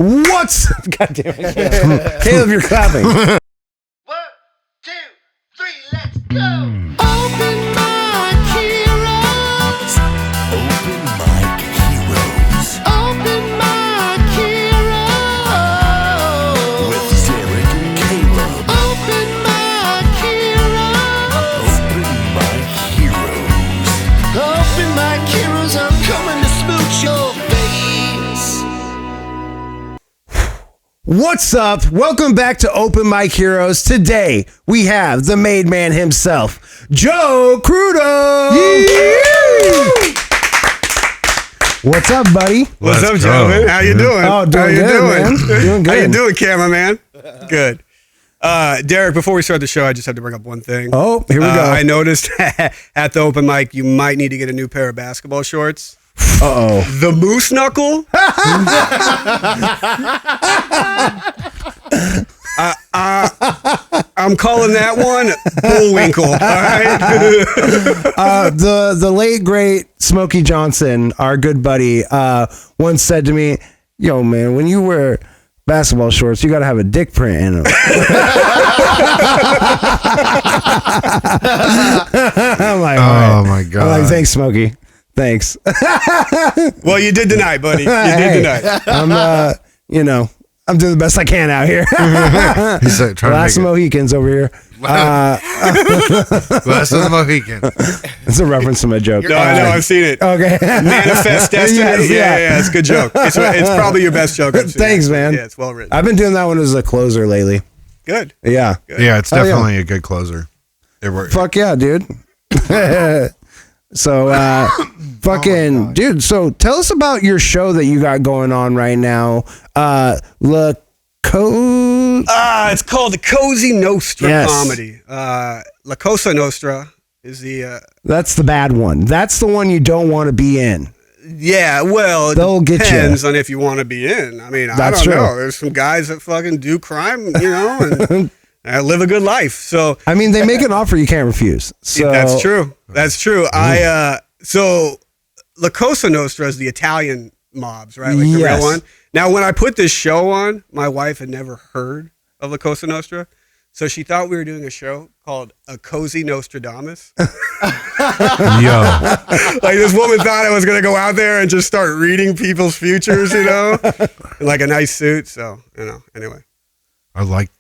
What's God damn it, Caleb, you're clapping. 1, 2, 3, let's go. Open mic heroes. Open mic heroes Open mic heroes. with Derek and Caleb. Open mic heroes. Open mic heroes. Open mic heroes. I'm coming to smooch your face. What's up? Welcome back to Open Mic Heroes. Today we have the made man himself, Joe Crudo. What's up, buddy? What's up, Let's Joe? go. How you doing? Oh, doing How you good, doing? man. Doing How you good. doing, cameraman? Good. Derek, before we start the show, I just have to bring up one thing. Oh, here we go. I noticed at the open mic, you might need to get a new pair of basketball shorts. Uh-oh. The moose knuckle. I'm calling that one Bullwinkle. All right. The late great Smokey Johnson, our good buddy, once said to me, "Yo, man, when you wear basketball shorts, you got to have a dick print in them." I'm like, Oh my god! I'm like, thanks, Smokey. Thanks. Well, you did tonight, buddy. You Hey, did tonight. I'm doing the best I can out here. He's like, trying Last to make Mohicans over here. it. Last of the Mohicans. It's a reference to my joke. No, I know. I've seen it. Okay. Manifest destiny. Yes, yeah, it's a good joke. It's probably your best joke I've seen. Thanks, man. Yeah, it's well written. I've been doing that one as a closer lately. Good. Yeah. Yeah, it's Oh, yeah. definitely a good closer. It works. Fuck yeah, dude. So, fucking, dude, so tell us about your show that you got going on right now. It's called A Cozy Nostra Yes. Comedy. La Cozy Nostra is the That's the bad one. That's the one you don't want to be in. yeah. Well, it They'll get you. depends on if you want to be in. I mean, That's I don't true. know. There's some guys that fucking do crime, and live a good life. So I mean, they make an offer you can't refuse. So that's true. That's true. So La Cosa Nostra is the Italian mobs, right? Like the Yes. real one. Now, when I put this show on, my wife had never heard of La Cosa Nostra. So she thought we were doing a show called A Cozy Nostradamus. Yo, Like this woman thought I was going to go out there and just start reading people's futures, in like a nice suit. So, anyway. I like.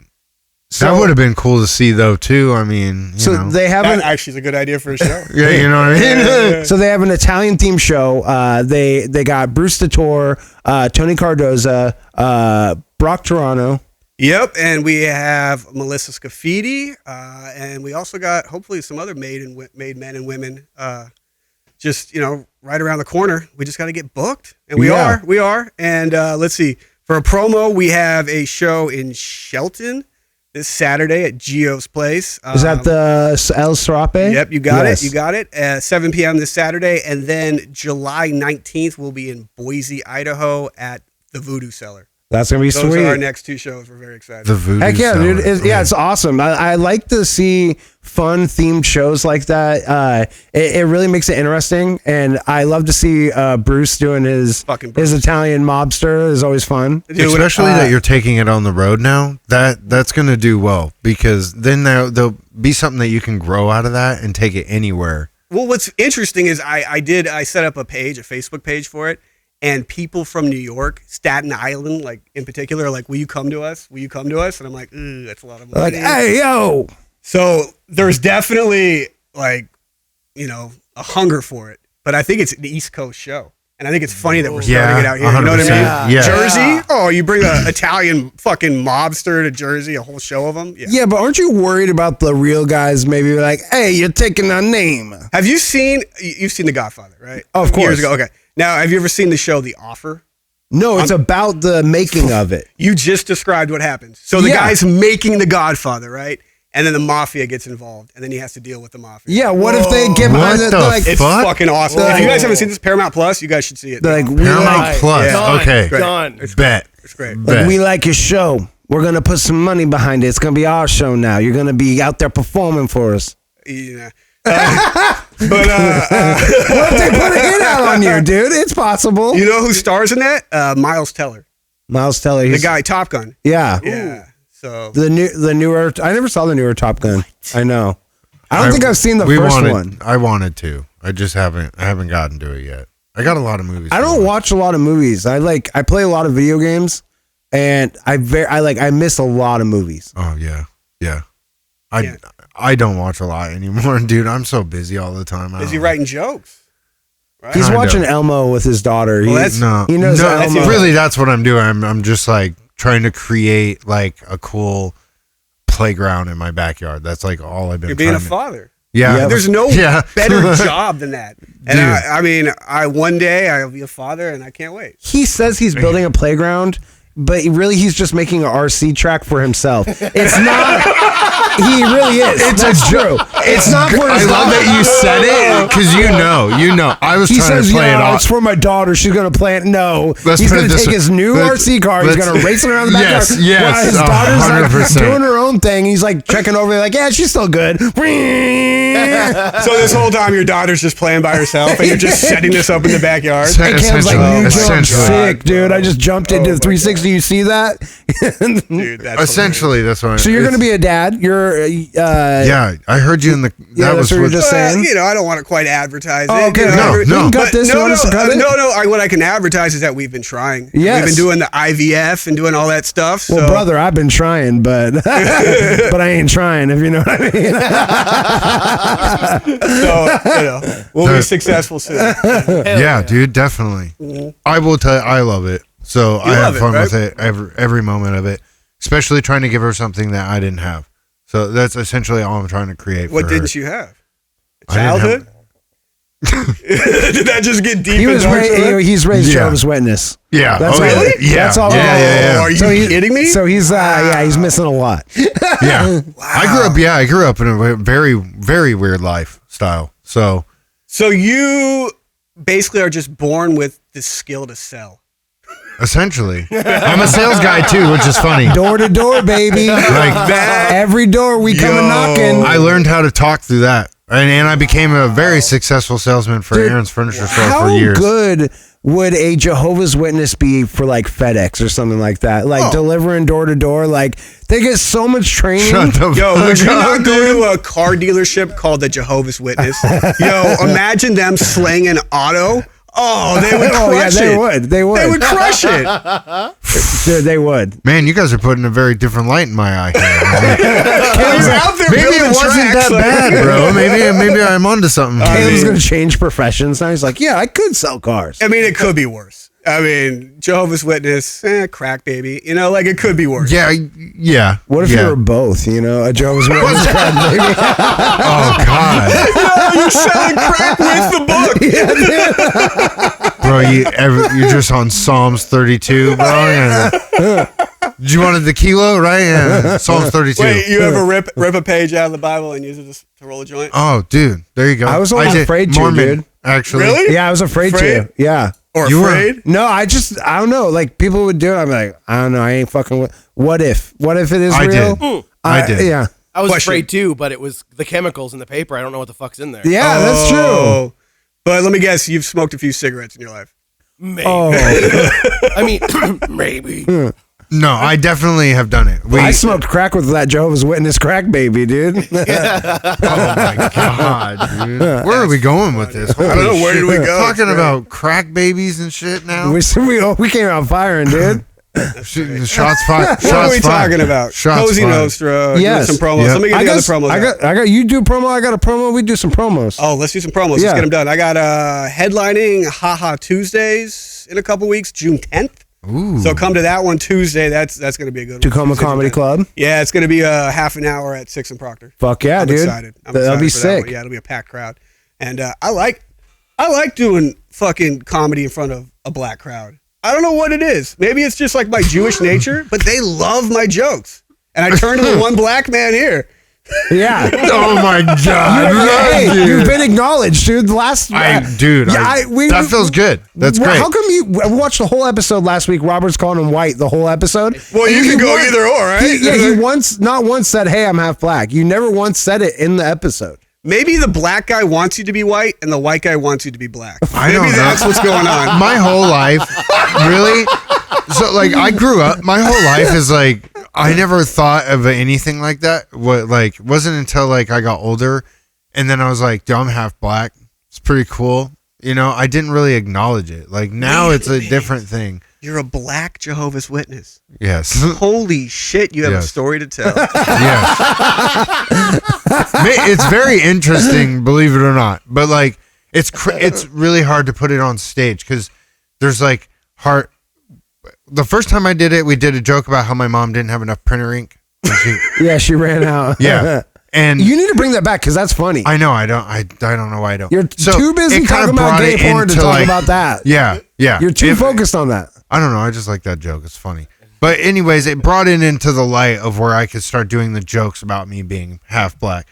That would have been cool to see though too. I mean, you know. they have That an actually is a good idea for a show. Yeah, you know what I mean. so they have an Italian themed show. They got Bruce Tator, Tony Cardoza, Brock Toronto. Yep, and we have Melissa Scafidi, and we also got hopefully some other made men and women. Just right around the corner. We just got to get booked, and we are. And let's see. For a promo, we have a show in Shelton this Saturday at Gio's Place. Is that the El Serape? Yep, you got Yes. it. You got it. 7 p.m. this Saturday, and then July 19th we'll be in Boise, Idaho, at the Voodoo Cellar. That's gonna be Those sweet. are our next two shows. We're very excited. The voodoo. Heck yeah, cellar. dude! It's awesome. I like to see fun themed shows like that. It really makes it interesting, and I love to see Bruce doing his Fucking Bruce. Italian mobster is always fun. Dude, Especially that you're taking it on the road now. That's gonna do well because then there'll be something that you can grow out of that and take it anywhere. Well, what's interesting is I set up a Facebook page for it, and people from New York, Staten Island, like in particular, are like, will you come to us? Will you come to us? And I'm like, ooh, that's a lot of money. Like, hey, yo, So there's definitely like, a hunger for it. But I think it's an East Coast show. And I think it's funny that we're starting it out here. You know what I mean? 100%. Yeah. Jersey? Oh, you bring an Italian fucking mobster to Jersey, a whole show of them? yeah, but aren't you worried about the real guys? Maybe like, hey, you're taking our name. Have you seen, you've seen The Godfather, right? Oh, of course. Years ago. Okay. Now, have you ever seen the show The Offer? No, it's about the making of it. You just described what happens. So the Yeah. guy's making The Godfather, right? And then the mafia gets involved, and then he has to deal with the mafia. Yeah, what if they get behind What it? the They're like, It's Fuck. fucking awesome. Like- If you guys haven't seen this, Paramount Plus, you guys should see it. they're like, we Paramount like, Plus. Yeah. Okay. Great. Done. Bet. It's great. Bet. we like your show. We're gonna put some money behind it. It's gonna be our show now. You're gonna be out there performing for us. Yeah. What if they put a hit out on you, dude? It's possible. You know who stars in that? Miles Teller. Miles Teller. The He's, guy, Top Gun. Yeah. Yeah. So The newer. I never saw the newer Top Gun. I know. I don't think I've seen the first one. I wanted to. I just haven't. I haven't gotten to it yet. I got a lot of movies. I don't watch a lot of movies. I play a lot of video games, and I miss a lot of movies. Oh yeah. I don't watch a lot anymore, dude. I'm so busy all the time. is he writing jokes? Right? He's Kinda. watching Elmo with his daughter. Well, He knows Elmo. Really, that's what I'm doing. I'm just like trying to create like a cool playground in my backyard. That's like all I've been. You're being a trying to- father. Yeah, There's no better job than that. And Dude. I one day I'll be a father, and I can't wait. He says he's building a playground, but really he's just making an RC track for himself. It's not. He really is. That's true. It's not for his I love that you said it because you know. I was He trying says, to play it "Yeah, off. it's for my daughter. She's gonna play it." No, Let's he's put it gonna this take way. his new RC car. He's gonna race it around the backyard. Yes, while his daughter's like 100%. doing her own thing. He's like checking over, like, "Yeah, she's still good." So this whole time your daughter's just playing by herself, and you're just setting this up in the backyard. And Cam's like, "New jump, Essentially. sick, dude. I just jumped into the 360. You see that?" Dude, that's Essentially, that's what. So you're gonna be a dad. You're Yeah, I heard you in the. Yeah, That that's was what you're what. just saying. I don't want to quite advertise Oh, it. okay, you know, no, every- no. You can cut But this. You want us to cut it? What I can advertise is that we've been trying. Yes. We've been doing the IVF and doing all that stuff. So. Well, brother, I've been trying, but but I ain't trying. If you know what I mean. So we'll be successful soon. Yeah, dude, definitely. I will tell you, I love it. So I have love it, fun right? with it every moment of it, especially trying to give her something that I didn't have. So that's essentially all I'm trying to create. What for her. didn't you have? I didn't have- Childhood? Did that just get deep? He's raised Yeah. Jehovah's Witness. Yeah. That's oh, all. yeah. Yeah. That's all. Yeah. Are you So he- kidding me? So he's he's missing a lot. Yeah. I grew up in a very, very weird lifestyle. So So you basically are just born with the skill to sell. essentially, I'm a sales guy too, which is funny. Door to door, baby. Like Every door we come a knocking. I learned how to talk through that, and I became a very successful salesman for Dude, Aaron's Furniture Store How for years. good would a Jehovah's Witness be for like FedEx or something like that? Like delivering door to door. Like they get so much training. Shut the Yo, fuck would you up, not go to a car dealership called the Jehovah's Witness? Yo, imagine them slanging auto. Oh, they would crush Oh yeah, they it. would. They would. They would crush it. Dude, they would. Man, you guys are putting a very different light in my eye here. You're out there Maybe building it wasn't tracks, that like- bad, bro. Maybe I'm onto something. Caleb's gonna change professions now. He's like, yeah, I could sell cars. I mean, it could be worse. I mean, Jehovah's Witness, crack baby. You know, like it could be worse. Yeah. What if yeah. you were both? You know, a Jehovah's Witness card, maybe. Oh God, No, you're selling crack with the book. bro, you're just on Psalms 32, bro. Yeah. Did you want the kilo, right? Yeah, Psalms 32. Wait, you ever rip a page out of the Bible and use it to roll a joint? Oh, dude, there you go. I was always did. afraid to, Mormon, dude. Actually, Really? Yeah, I was afraid Afraid? to. Yeah. Or You were- afraid? No, I don't know. Like people would do it. I'm like, I don't know. I ain't fucking with. What if? What if it is I real? did. I did. Yeah. I was Question. afraid too, but it was the chemicals in the paper. I don't know what the fuck's in there. Yeah, that's true. Oh. But let me guess, you've smoked a few cigarettes in your life. Maybe. Oh, I mean, maybe. No, I definitely have done it. I smoked crack with that Jehovah's Witness crack baby, dude. Oh my God, dude. Where are we going with this? I don't know, where did we go? Talking about crack babies and shit now. we came out firing, dude. Shots fired. What are we talking about? Shots Cozy fired. Nostra. Yes. Do some promos. Yep. Let me get the other promos. I got. You do promo. I got a promo. We do some promos. Oh, let's do some promos. Yeah. Let's get them done. I got headlining Haha Tuesdays in a couple weeks, June 10th. Ooh. So come to that one Tuesday. That's going to be a good one. Tacoma Tuesday, Comedy June 10th. Club. Yeah, it's going to be a half an hour at 6 and Proctor. Fuck yeah, I'm dude. excited. That'll be excited for that one. sick. Yeah, it'll be a packed crowd. And I like doing fucking comedy in front of a black crowd. I don't know what it is. Maybe it's just like my Jewish nature, but they love my jokes. And I turn to the one black man here. Yeah. Oh my God. Hey, dude. you've been acknowledged, dude. That feels good. That's great. How come you watched the whole episode last week? Robert's calling him white the whole episode. Well, you can go either or, right? He not once said, "Hey, I'm half black." You never once said it in the episode. Maybe the black guy wants you to be white and the white guy wants you to be black. I don't Maybe know. that's what's going on. My whole life, really, So like I grew up, my whole life is like I never thought of anything like that. What like wasn't until like I got older, and then I was like, dude, I'm half black. It's pretty cool. You know, I didn't really acknowledge it. Like now it's a different thing. You're a black Jehovah's Witness. Yes. Holy shit, you have a Yes. story to tell. Yes. It's very interesting, believe it or not. But like it's really hard to put it on stage because there's like hard. The first time I did it, we did a joke about how my mom didn't have enough printer ink. Yeah, she ran out. Yeah. And You need to bring that back because that's funny. I know I don't know why I don't. You're So too busy it kinda talking about brought gay it porn to into, talk like- about that. Yeah, yeah. You're too focused on that. I don't know. I just like that joke. It's funny. But anyways, it brought it into the light of where I could start doing the jokes about me being half black.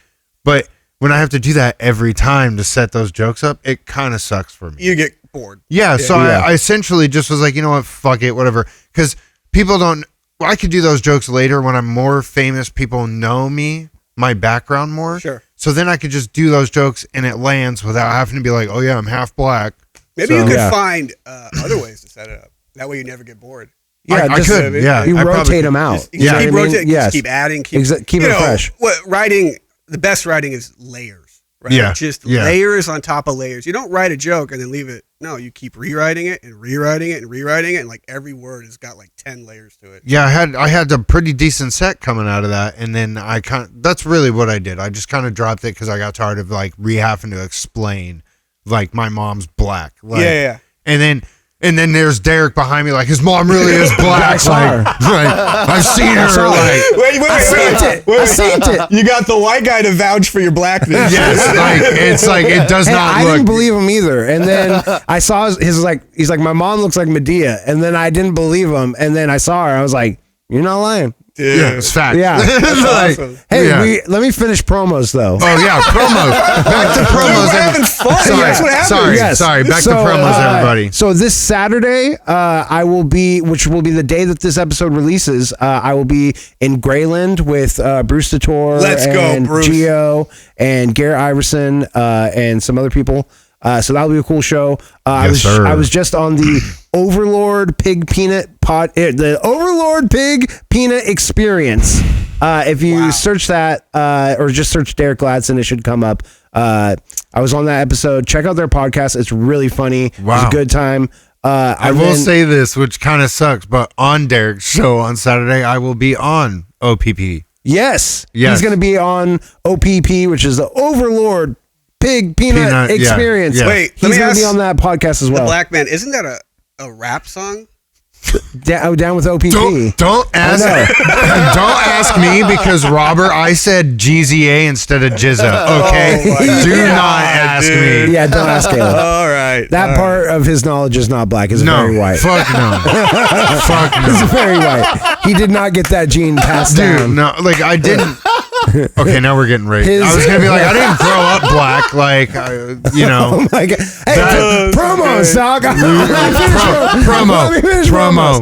But when I have to do that every time to set those jokes up, it kind of sucks for me. You get bored. Yeah, so Yeah. I essentially just was like, you know what, fuck it, whatever. Because people don't. Well, I could do those jokes later when I'm more famous. People know me, my background more. Sure. So then I could just do those jokes and it lands without having to be like, oh yeah, I'm half black. Maybe you So- could Yeah. find other ways to set it up. That way you never get bored. Yeah, I just, could. Yeah, You I probably rotate could. them out. Just, You know keep what I mean? rotating, Yes. just keep adding, keep Keep it fresh. What writing? The best writing is layers, right? Yeah, Just yeah. layers on top of layers. You don't write a joke and then leave it. No, you keep rewriting it and rewriting it and rewriting it, and like every word has got like 10 layers to it. Yeah, I had a pretty decent set coming out of that, and then that's really what I did. I just kind of dropped it because I got tired of like having to explain like my mom's black. Like, Yeah. And then there's Derek behind me, like his mom really is black. saw Like, I've seen her. Like, I seen it. You got the white guy to vouch for your blackness. yes, like it's like it does Hey, not I look. didn't believe him either. And then I saw his like, he's like, my mom looks like Medea. And then I didn't believe him. And then I saw her. I was like, you're not lying. Yeah, it's fact. Yeah. Like, awesome. Hey, yeah. let me finish promos though. Oh yeah, promos. Back to promos. We're having fun. Sorry, That's what happens. sorry, Yes. sorry. Back So, to promos, everybody. So this Saturday, I will be, which will be the day that this episode releases. I will be in Grayland with Bruce Tator, Let's go, and Bruce. Gio, and Garrett Iverson, and some other people. So that'll be a cool show. Yes, sir. I was just on the Overlord Pig Peanut Pot, the Overlord Pig Peanut Experience. If you search that, or just search Derek Gladson, it should come up. I was on that episode. Check out their podcast. It's really funny. It was Wow. a good time. I will say this, which kind of sucks, but on Derek's show on Saturday, I will be on OPP. Yes. Yes. He's going to be on OPP, which is the Overlord Pig Peanut Peanut, yeah, Experience. yeah. Wait, let He's me going to ask be on that podcast as the well. Black Man. Isn't that a rap song? Down with OPP. Don't ask. Don't ask me because Robert, I said GZA instead of Jizza. Okay, Oh, my do God, not ask dude. me. Yeah, don't ask Caleb. All right. That part of his knowledge is not black. It's No, very white. fuck no, fuck It's no, very white. He did not get that gene passed dude. down. No, like I didn't. Okay, now we're getting raped. His- I was gonna be like, I didn't grow up black. Like, you know. Oh my God. Hey, That- promos, dog. Promo.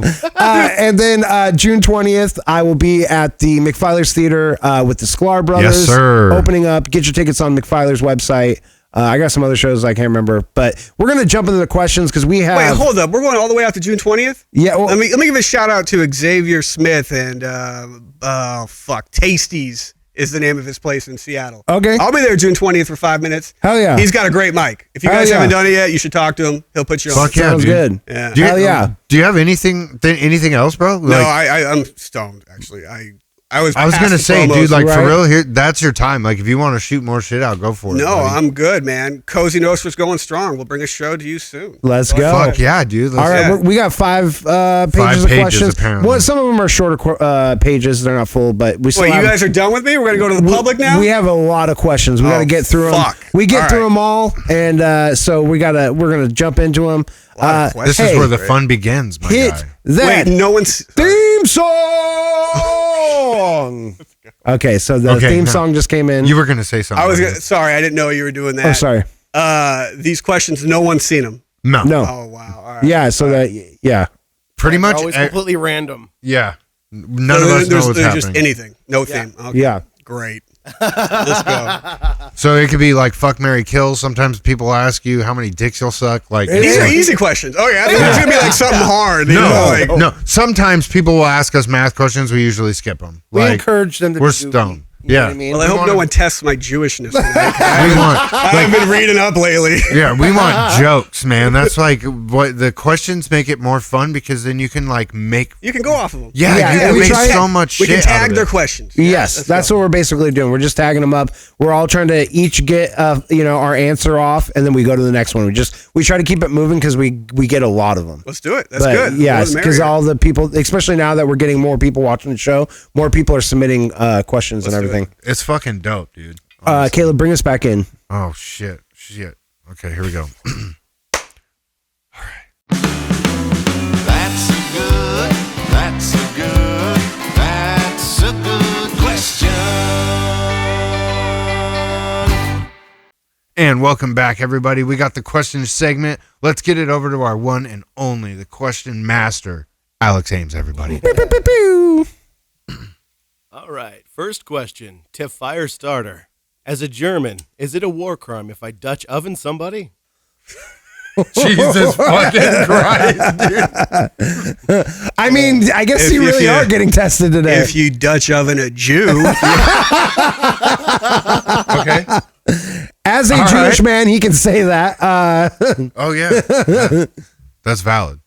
And then June 20th, I will be at the McFiler's Theater with the Sklar Brothers. Yes, sir. Opening up. Get your tickets on McFiler's website. I got some other shows I can't remember, but we're gonna jump into the questions because we have. Wait, hold up. We're going all the way out to June 20th? Yeah, well- let me give a shout out to Xavier Smith and Tasties is the name of his place in Seattle. Okay. I'll be there June 20th for 5 minutes. Hell yeah. He's got a great mic. If you Hell guys yeah. haven't done it yet, you should talk to him. He'll put you on. Fuck yeah, Sounds dude. good. Yeah. Hell yeah. Do you have anything else, bro? No, I'm stoned actually. I was I was past gonna the say, promos. dude, like right? for real, here that's your time. Like if you want to shoot more shit out, go for it. No, buddy. I'm good, man. Cozy Nostra's going strong. We'll bring a show to you soon. Let's go. Fuck yeah, dude. Let's All right, Yeah. we got 5 pages of pages, questions. apparently. Well, some of them are shorter pages; they're not full, but we still Wait, you have, guys are done with me? We're gonna go to the public now? We have a lot of questions. We got to Oh, get through them. fuck. We get All through right. them all, and so we're gonna jump into them. lot of questions. This is hey, where the fun begins, my hit guy. that Wait, no one's. theme song. Okay, so the Okay, theme no. song just came in. You were gonna say something. I was sorry. I didn't know you were doing that. oh, sorry. These questions, no one's seen them. No, No. Oh wow. All right. Yeah. So that. Yeah. pretty much. Always completely random. Yeah, none of us know There's what's just happening. anything. No theme. Okay. Yeah. Great. Let's go. So it could be like fuck, marry, kill. Sometimes people ask you how many dicks you'll suck. Like These are easy questions. Oh yeah, I thought it was gonna be like something hard. no. Sometimes people will ask us math questions. We usually skip them. We Like, encourage them to we're be goofy. stoned. You know Yeah. what I mean? Well, I hope no one tests my Jewishness tonight. We want, I've been reading up lately. yeah, we want jokes, man. That's like what the questions make it more fun because then you can like make. You can go off of them. Yeah, Yeah, you and can we make try- so much We shit can out tag of their it. questions. Yes, that's what we're basically doing. We're just tagging them up. We're all trying to each get our answer off, and then we go to the next one. We try to keep it moving because we get a lot of them. Let's do it. That's But good. yes, More the because merrier. all the people, especially now that we're getting more people watching the show, more people are submitting questions and Let's do everything. It's fucking dope, dude. Caleb, bring us back in. Oh shit. Okay, here we go. That's a good question. And welcome back, everybody. We got the question segment. Let's get it over to our one and only, the question master, Alex Ames, everybody. All right. First question to Firestarter. As a German, is it a war crime if I Dutch oven somebody? Jesus fucking Christ, dude. I mean, I guess If- you if really you- are getting tested today. If you Dutch oven a Jew, Okay. As a All Jewish right. man, he can say that. Oh, yeah. That's valid.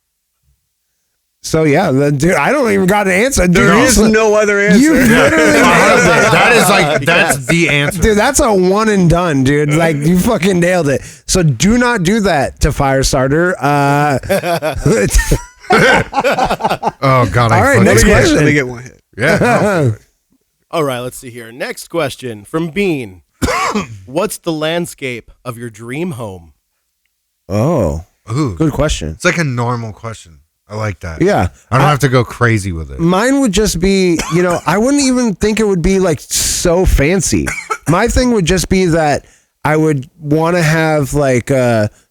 So yeah, dude, I don't even got an answer. Dude, there is no other answer. You literally nailed it. That is like, that's the answer. Dude, that's a one and done, dude. Like you fucking nailed it. So do not do that to Firestarter. Oh, God. All right, fucking- next question. Let me get one hit. Yeah. no. All right, let's see here. Next question from Bean. What's the landscape of your dream home? Oh, Ooh. good question. It's like a normal question. I like that. Yeah, I don't have to go crazy with it. mine would just be, I wouldn't even think it would be like so fancy. My thing would just be that I would want to have like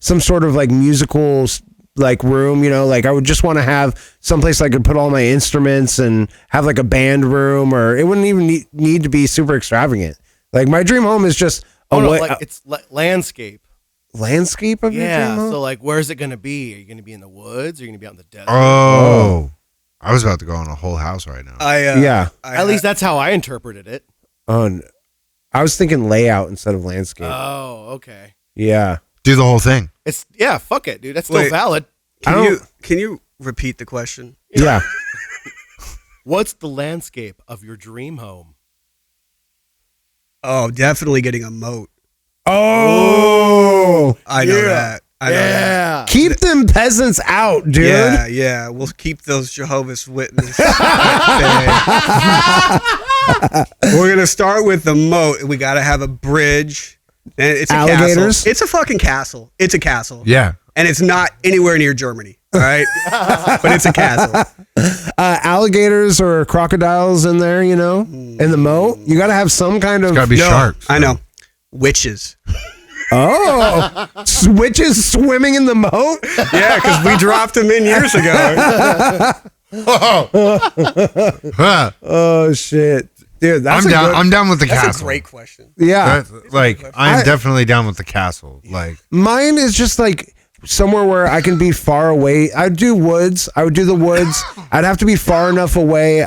some sort of like musical like room, like I would just want to have someplace I could put all my instruments and have like a band room, or it wouldn't even need to be super extravagant. Like my dream home is just It's landscape. landscape of your dream Yeah. home. So like, where's it gonna be? Are you gonna be in the woods? Are you gonna be out in the desert? Oh. I was about to go on a whole house right now. Yeah. At least that's how I interpreted it. Oh, I was thinking layout instead of landscape. Oh, okay. Yeah. Do the whole thing. Fuck it, dude. That's still Wait. valid. Can you repeat the question? Yeah. What's the landscape of your dream home? Oh, definitely getting a moat. Oh. I know that. I know that. Keep them peasants out, dude. Yeah. We'll keep those Jehovah's Witnesses. We're gonna start with the moat. We gotta have a bridge. And it's a Alligators? castle. It's a fucking castle. It's a castle. Yeah. And it's not anywhere near Germany. All right. But it's a castle. Alligators or crocodiles in there, in the moat. You got to have some kind of. Gotta be No, sharks. I know. Witches. Oh, witches swimming in the moat. Yeah, because we dropped them in years ago. Huh. Oh shit, dude, that's I'm a down. good- I'm down with the That's castle. a great question. yeah, That's, like I'm definitely down with the castle. Like mine is just like somewhere where I can be far away. I'd do woods. I would do the woods. I'd have to be far enough away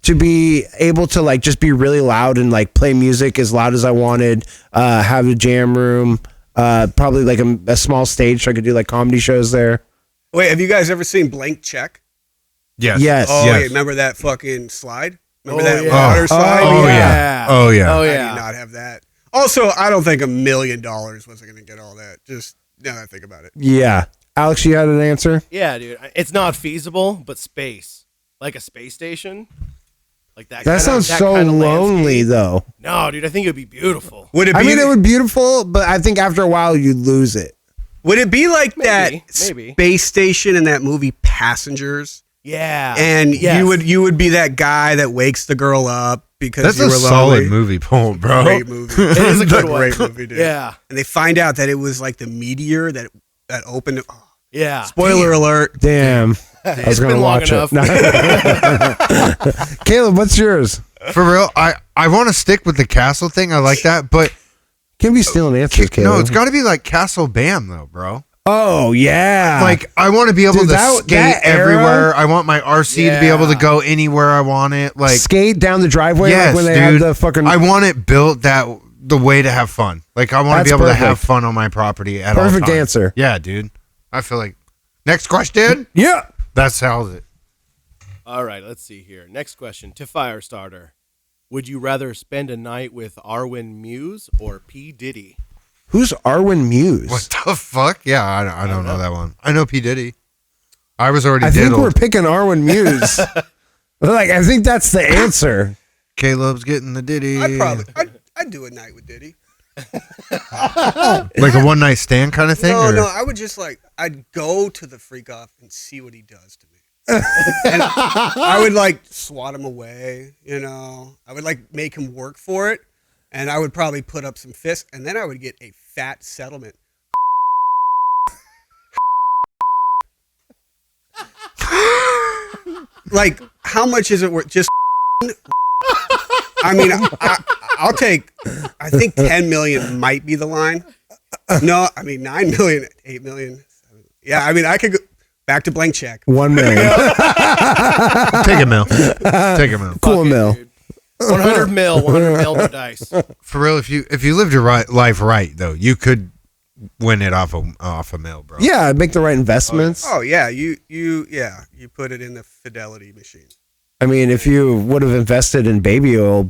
to be able to like just be really loud and like play music as loud as I wanted. Have a jam room. Probably like a small stage so I could do like comedy shows there. Wait, have you guys ever seen Blank Check? yes. Yes. Oh, Yes. yeah, remember that fucking slide? Remember Oh, that yeah. water slide? Oh, yeah. yeah. Oh yeah. Oh I yeah. do not have that. Also, I don't think $1 million was going to get all that. Just now that I think about it. Yeah, Alex, you had an answer. Yeah, dude. It's not feasible, but space, like a space station, like that. That sounds so kind of lonely, landscape. though. No, dude. I think it would be beautiful. Would it be? I mean, it would be beautiful, but I think after a while you'd lose it. would it be like that Maybe. space station in that movie Passengers? Yeah. And Yes. you would be that guy that wakes the girl up because That's you a were solid lonely. movie, Paul, bro. Great movie. It is a good one. Great movie, dude. Yeah. And they find out that it was like the meteor that opened. Oh, Yeah. spoiler alert. Damn, I was It's gonna been long watch enough. it. Caleb, what's yours? For real, I want to stick with the castle thing. I like that, but Can't be stealing answers, Caleb. no, it's got to be like Castle Bam though, bro. Oh yeah. Like I want to be able Dude, to that skate era- everywhere. I want my RC to be able to go anywhere I want it. Like skate down the driveway yes, like when they dude. had the fucking. I want it built the way to have fun. Like I want to That's be able to perfect. have fun on my property at all Perfect times. answer. Yeah, dude. I feel like next question. Yeah. That sells it. All right, let's see here. Next question to Firestarter. Would you rather spend a night with Arwen Muse or P. Diddy? Who's Arwen Muse? What the fuck? Yeah, I don't know that one. I know P Diddy. I was already I think diddled. we're picking Arwen Muse. Like I think that's the answer. Caleb's getting the Diddy. I'd do a night with Diddy. Like a one night stand kind of thing. No, I would just I'd go to the freak off and see what he does to me. And I would like swat him away, I would like make him work for it, and I would probably put up some fists, and then I would get a fat settlement. Like, how much is it worth? Just I mean, I'll take, I think 10 million might be the line. No, I mean 9 million, 8 million. Yeah, I mean, I could go back to blank check. 1 million. Take a mill. Take a mill. Cool mill. 100 mil, 100 mil no dice. For real, if you lived your life right though, you could win it off a mill, bro. Yeah, make the right investments. Oh yeah, you put it in the fidelity machine. I mean, if you would have invested in baby oil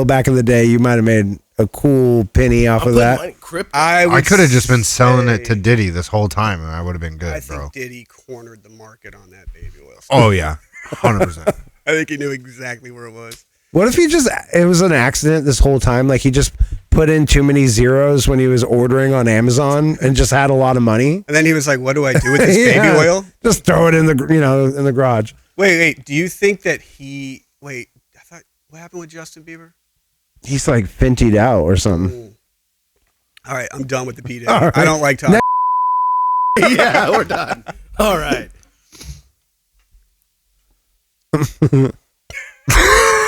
back in the day, you might have made a cool penny off of that. I could have just been selling it to Diddy this whole time, and I would have been good, I bro. think Diddy cornered the market on that baby oil stuff. Oh yeah, 100%. I think he knew exactly where it was. What if it was an accident this whole time? Like he just put in too many zeros when he was ordering on Amazon and just had a lot of money. And then he was like, "What do I do with this Yeah. baby oil?" Just throw it in the garage. Wait. Do you think that I thought, what happened with Justin Bieber? He's like fentied out or something. All right, I'm done with the P. All right. I don't like talking. Yeah, we're done. All right.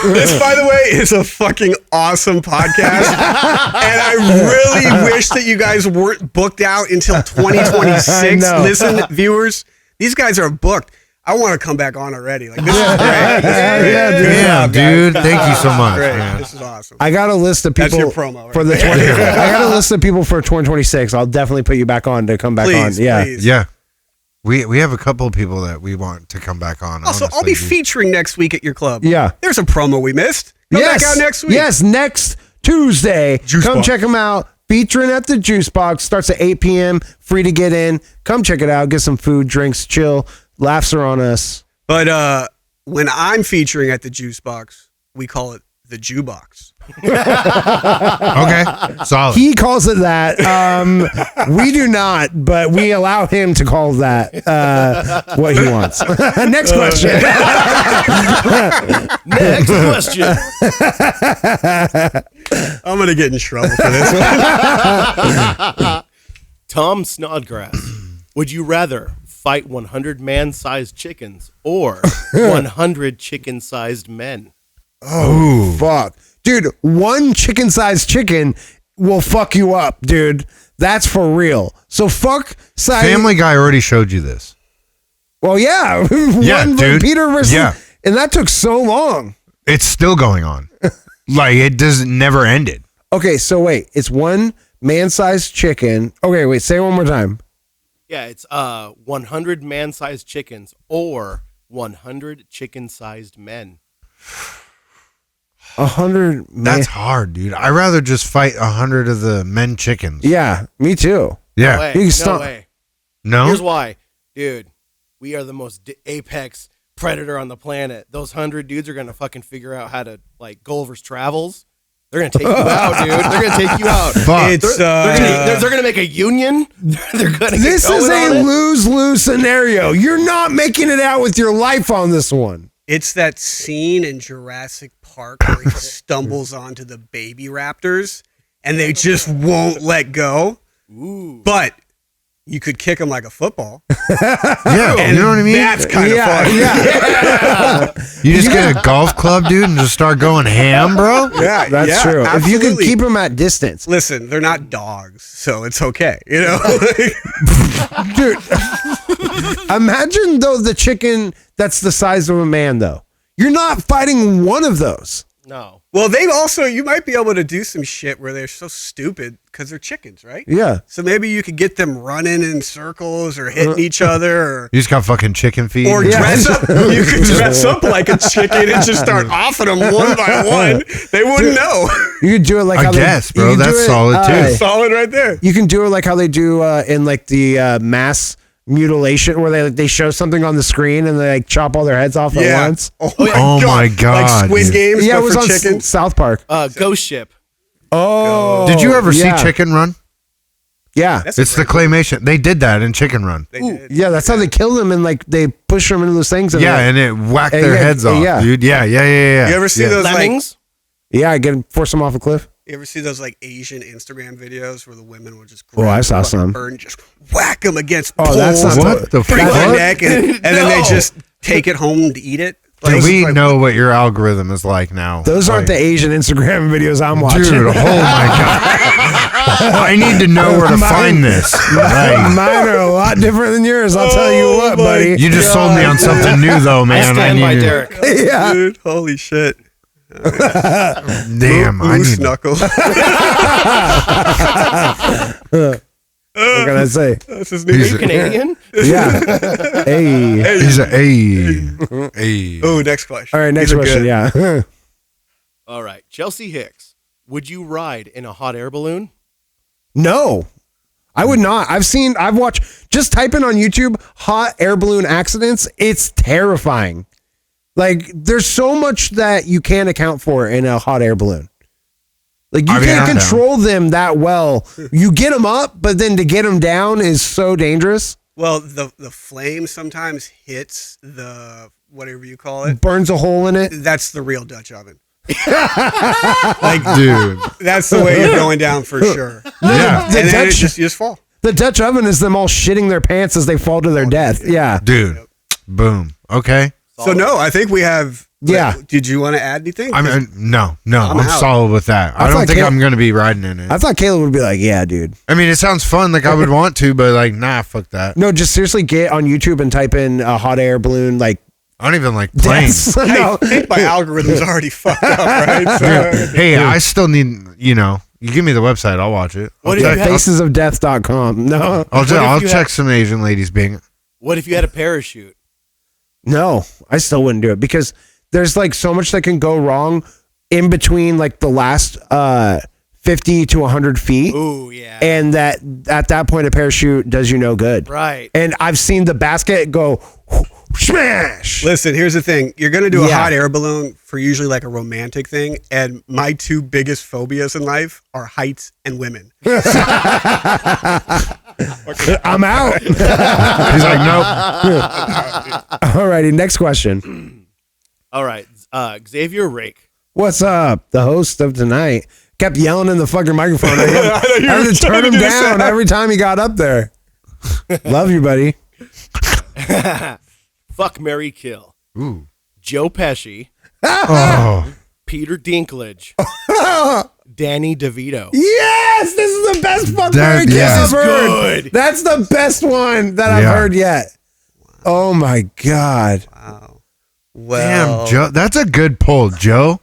This, by the way, is a fucking awesome podcast. And I really wish that you guys weren't booked out until 2026. I know. Listen, viewers, these guys are booked. I want to come back on already. Like, this is great. Damn, dude. Thank you so much, Great. man. This is awesome. I got a list of people That's your promo, right? for the 20. I got a list of people for 2026. I'll definitely put you back on to come back Please, on. Yeah. please. Yeah. We have a couple of people that we want to come back on. Also, I'll honestly, be dude. featuring next week at your club. Yeah. There's a promo we missed. Come back out next week. Yes, next Tuesday. Juice Come Box. check them out. Featuring at the Juice Box. Starts at 8 p.m. Free to get in. Come check it out. Get some food, drinks, chill. Laughs are on us. But when I'm featuring at the Juice Box, we call it the Jew Box. Okay, solid. He calls it that. We do not, but we allow him to call that what he wants. Next question. Next question. I'm going to get in trouble for this one. Tom Snodgrass. Would you rather fight 100 man-sized chickens or 100 chicken-sized men? Oh, fuck. Dude, one chicken-sized chicken will fuck you up, dude. That's for real. So fuck size. Family Guy already showed you this. Well, yeah. Yeah, dude. Peter versus. Yeah. And that took so long. It's still going on. Like it doesn't never ended. Okay, so wait. It's one man-sized chicken. Okay, wait. Say it one more time. Yeah, it's 100 man-sized chickens or 100 chicken-sized men. 100. That's hard, dude. I'd rather just fight 100 of the men chickens. Yeah, me too. Yeah. No way. You can No stop- way. No? Here's why. Dude, we are the most apex predator on the planet. Those 100 dudes are going to fucking figure out how to, like, Gulliver's Travels. They're going to take you out, dude. They're going to take you out. Fuck. It's, They're going to make a union. They're going to This is a lose-lose scenario. You're not making it out with your life on this one. It's that scene in Jurassic Park where he stumbles onto the baby raptors and they just won't let go. Ooh. But you could kick them like a football. Yeah, And you know what I mean? That's kind of fun. You just get a golf club, dude, and just start going ham, bro. Yeah, That's yeah, true. If you can absolutely. keep them at distance. Listen, they're not dogs, so it's okay. You know, Dude, imagine though the chicken that's the size of a man though. You're not fighting one of those. No. well, you might be able to do some shit where they're so stupid because they're chickens, right? Yeah. So maybe you could get them running in circles or hitting each other, or You just got fucking chicken feet. or dress up. You could dress up like a chicken and just start offing them one by one. They wouldn't know. You could do it like I how guess, they, bro. you could do That's it, solid, too. Solid right there. You can do it like how they do in like the mass mutilation where they show something on the screen and they like chop all their heads off at once. Oh my God, Like Squid dude. Games, Yeah, it but was for on chickens. South Park. Ghost Ship. Oh, Did you ever yeah. see Chicken Run? Yeah, That's It's the claymation. They did that in Chicken Run. They did. yeah. That's how they kill them and like they push them into those things. And Yeah, they- and it whacked Yeah, their yeah, heads off, yeah. dude. Yeah. You ever see those like Lemmings? yeah, I get force them off a cliff. you ever see those like Asian Instagram videos where the women will just Oh, I saw the fucking some. bird and just whack them against Oh, poles, that's not What the break their fuck? neck, and then they just take it home to eat it. Do we like, know what your algorithm is like now? Those aren't the Asian Instagram videos I'm watching. Dude, oh my God. I need to know where to find this. Like, Mine are a lot different than yours. I'll tell you what, buddy. you just sold me on something new, though, I man. stand by need to- Derek. Yeah. dude, holy shit. Damn, I Moose need. knuckle. What can I say? That's his new He's name. Canadian? Yeah. Hey. He's a. Hey. Oh, next question. All right, next These are question. good. Yeah. All right. Chelsea Hicks. Would you ride in a hot air balloon? No, I would not. I've watched, just type in on YouTube, hot air balloon accidents. It's terrifying. Like, there's so much that you can't account for in a hot air balloon. Like, you I mean, can't I'm down. control them that well. You get them up, but then to get them down is so dangerous. Well, the flame sometimes hits the whatever you call it. Burns a hole in it. That's the real Dutch oven. Dude. That's the way you're going down for sure. Yeah. And then you Dutch, just fall. the Dutch oven is them all shitting their pants as they fall to their death. Yeah. Dude. Boom. Okay. So no, I think we have. Yeah. Did you want to add anything? I mean, no. I'm out. solid with that. I I don't thought think Kate- I'm going to be riding in it. I thought Caleb would be like, yeah, dude. I mean, it sounds fun. Like, I would want to, but, like, nah, fuck that. No, just seriously get on YouTube and type in a hot air balloon, like, I don't even like planes. deaths. No. I think my algorithm's already fucked up, right? So, Hey, I still need, you give me the website. I'll watch it. What if you had- Facesofdeath.com. No. I'll you check had- some Asian ladies being. What if you had a parachute? No, I still wouldn't do it because there's like so much that can go wrong in between like the last 50 to 100 feet. Ooh, yeah. And that at that point, a parachute does you no good. Right. And I've seen the basket go smash. listen, here's the thing. You're going to do a Yeah. hot air balloon for usually like a romantic thing. And my two biggest phobias in life are heights and women. I'm out. He's like, nope. Alrighty, next question. All right. Xavier Rake. What's up? The host of tonight kept yelling in the fucking microphone. I had to turn him down every time he got up there. Love you, buddy. Fuck, Mary, kill. Ooh. Joe Pesci. Oh. Peter Dinklage. Danny DeVito. Yes, this is the best fuck That- Mary kill yeah. I've This is heard. good. That's the best one that I've Yeah. heard yet. Oh my god. Wow. Well, Damn, Joe. That's a good pull, Joe.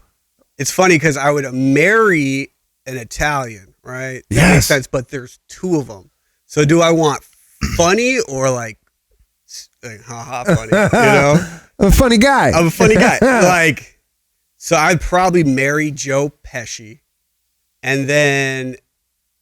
it's funny because I would marry an Italian, right? That Yes. makes sense, but there's two of them. So do I want funny or like haha funny? You know? I'm a funny guy. I'm a funny guy. Like, so I'd probably marry Joe Pesci, and then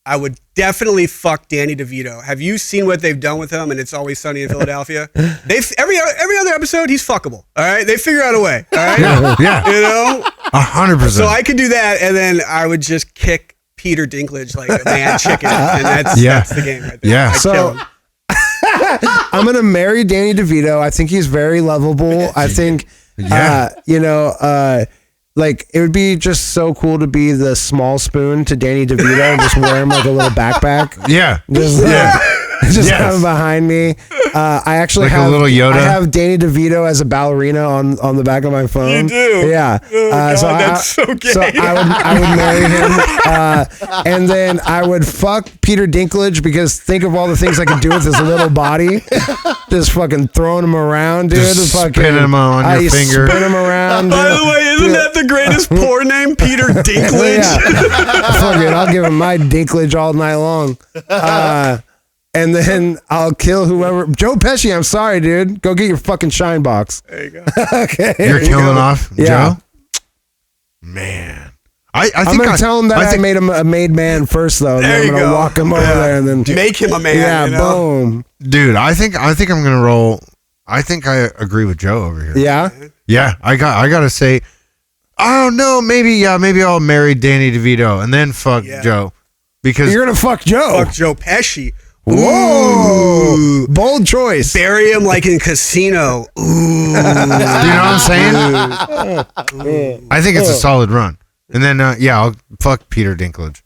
I would definitely fuck Danny DeVito. Have you seen what they've done with him? And It's Always Sunny in Philadelphia. They've every other episode he's fuckable. All right, they figure out a way. All right, Yeah. you know. 100%. So I could do that, and then I would just kick Peter Dinklage like a mad chicken, and that's the game right there. Yeah. I'd So- kill him. I'm gonna marry Danny DeVito. I think he's very lovable. I think, like it would be just so cool to be the small spoon to Danny DeVito and just wear him like a little backpack. yeah. Just, Yeah. just Yes. coming behind me. I actually Like a have little Yoda? I have Danny DeVito as a ballerina on the back of my phone. You do? Yeah. Oh, God, so that's so gay. So I would marry him, and then I would fuck Peter Dinklage because think of all the things I could do with his little body. Just fucking throwing him around, dude. Just Fucking, spinning him on your you finger. Spin him around. By dude. the way, isn't that the greatest porn name, Peter Dinklage? Yeah. Fuck it, I'll give him my Dinklage all night long. And then I'll kill whoever. Joe Pesci, I'm sorry, dude. Go get your fucking shine box. There you go. Okay. You're killing off Yeah. Joe? Man. I I'm think gonna tell him that I think- made him a made man first, though. And There then I'm you gonna go. walk him over there, and then Make him a man. yeah, you know? boom. Dude, I think I'm gonna roll. I think I agree with Joe over here. Yeah, Yeah, I gotta say, I don't know, maybe I'll marry Danny DeVito and then fuck Yeah. Joe. Because you're gonna fuck Joe. Fuck Joe Pesci. Whoa, bold choice. Bury him like in Casino. Ooh. you know what I'm saying? I think it's a solid run. And then I'll fuck Peter Dinklage.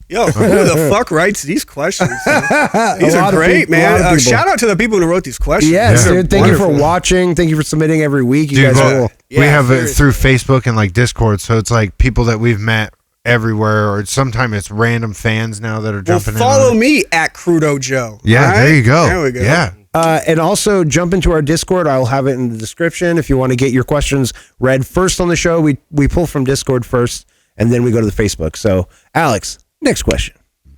Yo, who the fuck writes these questions? These A lot are of great, people- a lot man. of people. Shout out to the people who wrote these questions. Yes, These are dude. Thank you for wonderful. watching. Thank you for submitting every week. You Dude, guys well, rule. we Yeah, have it seriously. through Facebook and like Discord, so it's like people that we've met everywhere, or sometimes it's random fans now that are Well, jumping follow in. on it. me at Crudo Joe. Yeah, all right? there you go. There we go. Yeah. And also jump into our Discord. I'll have it in the description if you want to get your questions read first on the show. We pull from Discord first, and then we go to the Facebook. So, Alex, next question.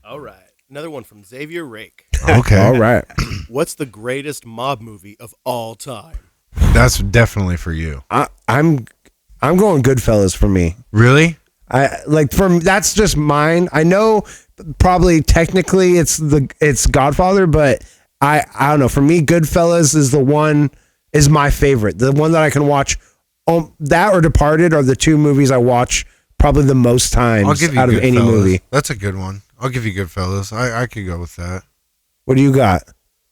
All right. Another one from Xavier Rake. Okay. All right. What's the greatest mob movie of all time? That's definitely for you. I'm going Goodfellas for me. Really? I like that's just mine. I know probably technically it's Godfather, but I don't know. For me, Goodfellas is my favorite. The one that I can watch. That or Departed are the two movies I watch probably the most times I'll give you out of any Goodfellas. movie. That's a good one. I'll give you Goodfellas. I could go with that. What do you got?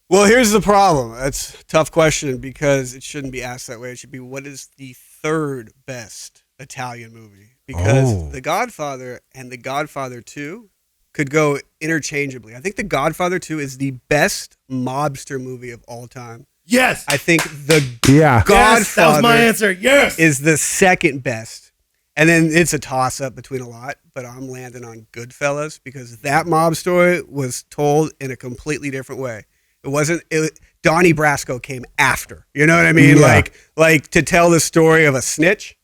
Well, here's the problem. That's a tough question because it shouldn't be asked that way. It should be, what is the third best Italian movie? Because Oh. The Godfather and The Godfather 2 could go interchangeably. I think The Godfather 2 is the best mobster movie of all time. Yes. I think The Yeah. Godfather Yes, that was my answer. Yes. is the second best. And then it's a toss-up between a lot, but I'm landing on Goodfellas because that mob story was told in a completely different way. Donnie Brasco came after. You know what I mean? Yeah. Like to tell the story of a snitch.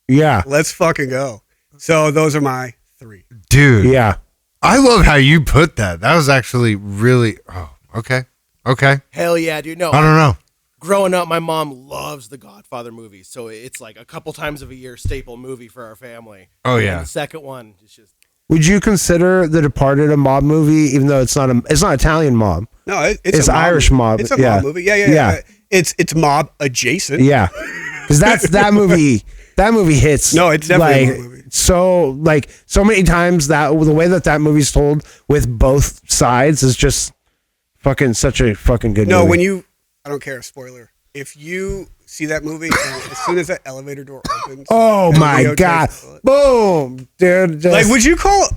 Yeah. Let's fucking go. So those are my three. Dude. Yeah. I love how you put that. That was actually really okay. Okay. Hell yeah, dude. No. I don't know. Growing up, my mom loves the Godfather movies, so it's like a couple times of a year staple movie for our family. Oh, And yeah. the second one is just Would you consider The Departed a mob movie, even though it's not Italian mob? No, It's a mob Irish movie. mob. It's a Yeah. mob movie. Yeah. Yeah. It's mob adjacent. Yeah, because that movie. That movie hits. No, it's definitely a like, mob movie. so many times that the way that movie's told with both sides is just fucking such a fucking good No, movie. I don't care, spoiler. If you see that movie, and as soon as that elevator door opens, Oh and my Leo god! takes the bullet- Boom, dude. Just, Like, would you call?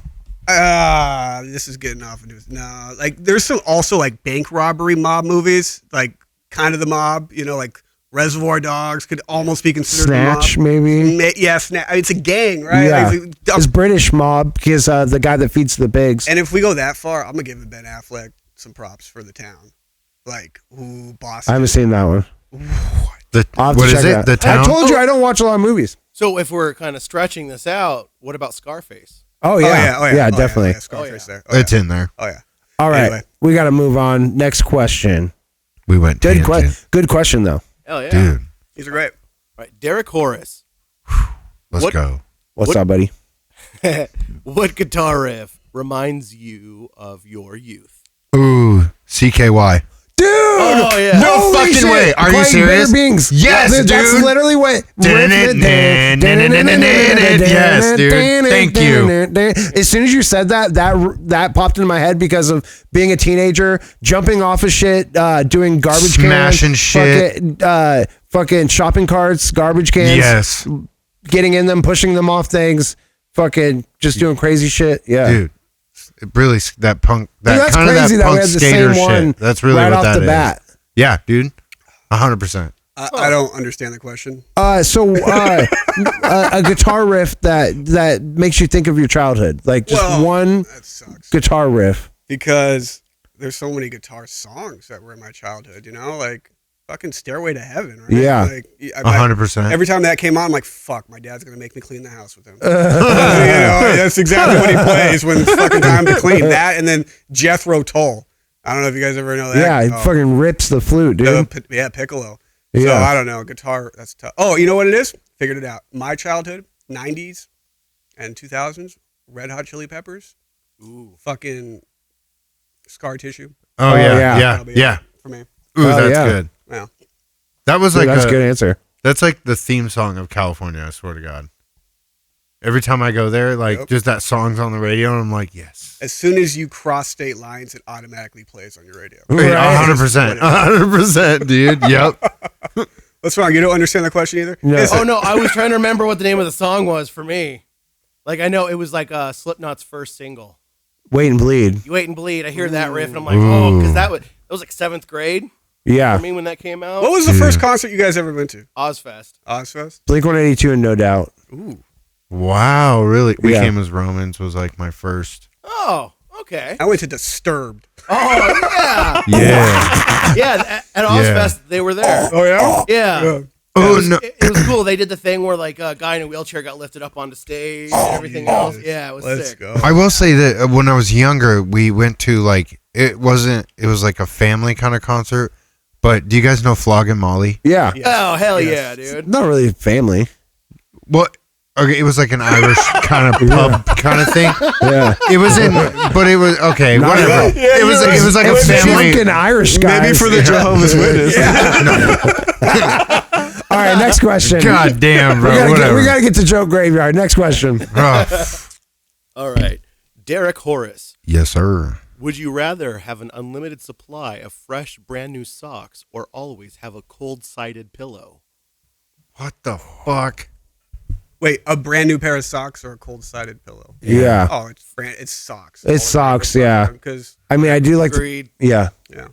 This is getting off into no. Like, there's some also like bank robbery mob movies, like kind of the mob. You know, like Reservoir Dogs could almost be considered Snatch, a mob. maybe? Yeah, Snatch. It's a gang, right? Yeah, Like, it's British mob because the guy that feeds the pigs. and if we go that far, I'm gonna give Ben Affleck some props for The Town. Like, Boston. I haven't seen that one. I'll have to What is check it? out. The Town? I told you I don't watch a lot of movies. so. If we're kind of stretching this out, what about Scarface? Oh yeah, yeah, definitely. Scarface there. It's in there. Oh yeah. All right, Anyway. we got to move on. Next question. We went Good, tangent. good question though. Hell yeah, Dude, These are great. All right, Derek Horace. let's What- go. What's What- up, buddy? What guitar riff reminds you of your youth? Ooh, CKY. Dude! Oh, yeah. No Holy fucking shit. way. Are you Quiet serious? Bear Beings. Yes, That's dude. literally what. Yes, dude. Thank you. As soon as you said that popped into my head because of being a teenager, jumping off of shit, doing garbage Smashing cans, shit. fucking shopping carts, garbage cans, Yes. getting in them, pushing them off things, fucking just doing crazy shit. Yeah. Dude, It really that punk that Dude, that's kind of crazy that that we punk had the skater same one shit. That's really right what off that the is. bat. Yeah, dude. 100%. I don't understand the question. So a guitar riff that makes you think of your childhood, like just one That sucks. guitar riff. Because there's so many guitar songs that were in my childhood, you know, like fucking Stairway to Heaven, right? Yeah. Like, 100%. every time that came on, I'm like, fuck, my dad's gonna make me clean the house with him. You know, that's exactly what he plays when it's fucking time to clean. That and then Jethro Tull. I don't know if you guys ever know that. Yeah, it fucking rips the flute, dude. Piccolo. Yeah. So I don't know, guitar. That's tough. Oh, you know what it is? Figured it out. My childhood, 90s and 2000s, Red Hot Chili Peppers. Ooh, fucking Scar Tissue. Oh, yeah. yeah. For me. Ooh, Oh, that's yeah. good. Yeah. That was Dude, like that's a good answer. That's like the theme song of California, I swear to God. Every time I go there, like Yep. just that song's on the radio, and I'm like, yes. As soon as you cross state lines, it automatically plays on your radio. Right. 100%. 100%, dude. Yep. What's wrong? You don't understand the question either? No. Listen, Oh no, I was trying to remember what the name of the song was for me. Like I know it was like Slipknot's first single. Wait and bleed. You Wait and Bleed. I hear that riff and I'm like, oh, because that was like 7th grade Yeah. for me when that came out. what was the first concert you guys ever went to? Ozfest. Ozfest? Blink 182 and No Doubt. Ooh. Wow, really? We Yeah. Came as Romans was like my first. Oh, okay. I went to Disturbed. Oh yeah, Yeah. yeah. At Ozfest they were there. Oh, yeah? Yeah. Oh, no. It was cool. They did the thing where like a guy in a wheelchair got lifted up onto stage and everything else. Yeah, it was Let's sick. go. I will say that when I was younger, we went to like, it was like a family kind of concert. But do you guys know Flog and Molly? Yeah. Oh hell Yes. yeah, dude. Not really family. What? Okay, it was like an Irish kind of pub kind of thing. Yeah. It was in, but it was okay. Not Whatever. really. It was like a family. Fucking Irish guys. Maybe for the Jehovah's Witness. All right, next question. God damn, bro. We gotta get to Joke Graveyard. Next question. Oh, All right, Derek Horace. yes, sir. Would you rather have an unlimited supply of fresh, brand new socks, or always have a cold-sided pillow? What the fuck? Wait, a brand new pair of socks or a cold-sided pillow? Yeah. Oh, it's socks. It's socks, yeah. Because, I mean, I do like to, Agreed. yeah. yeah,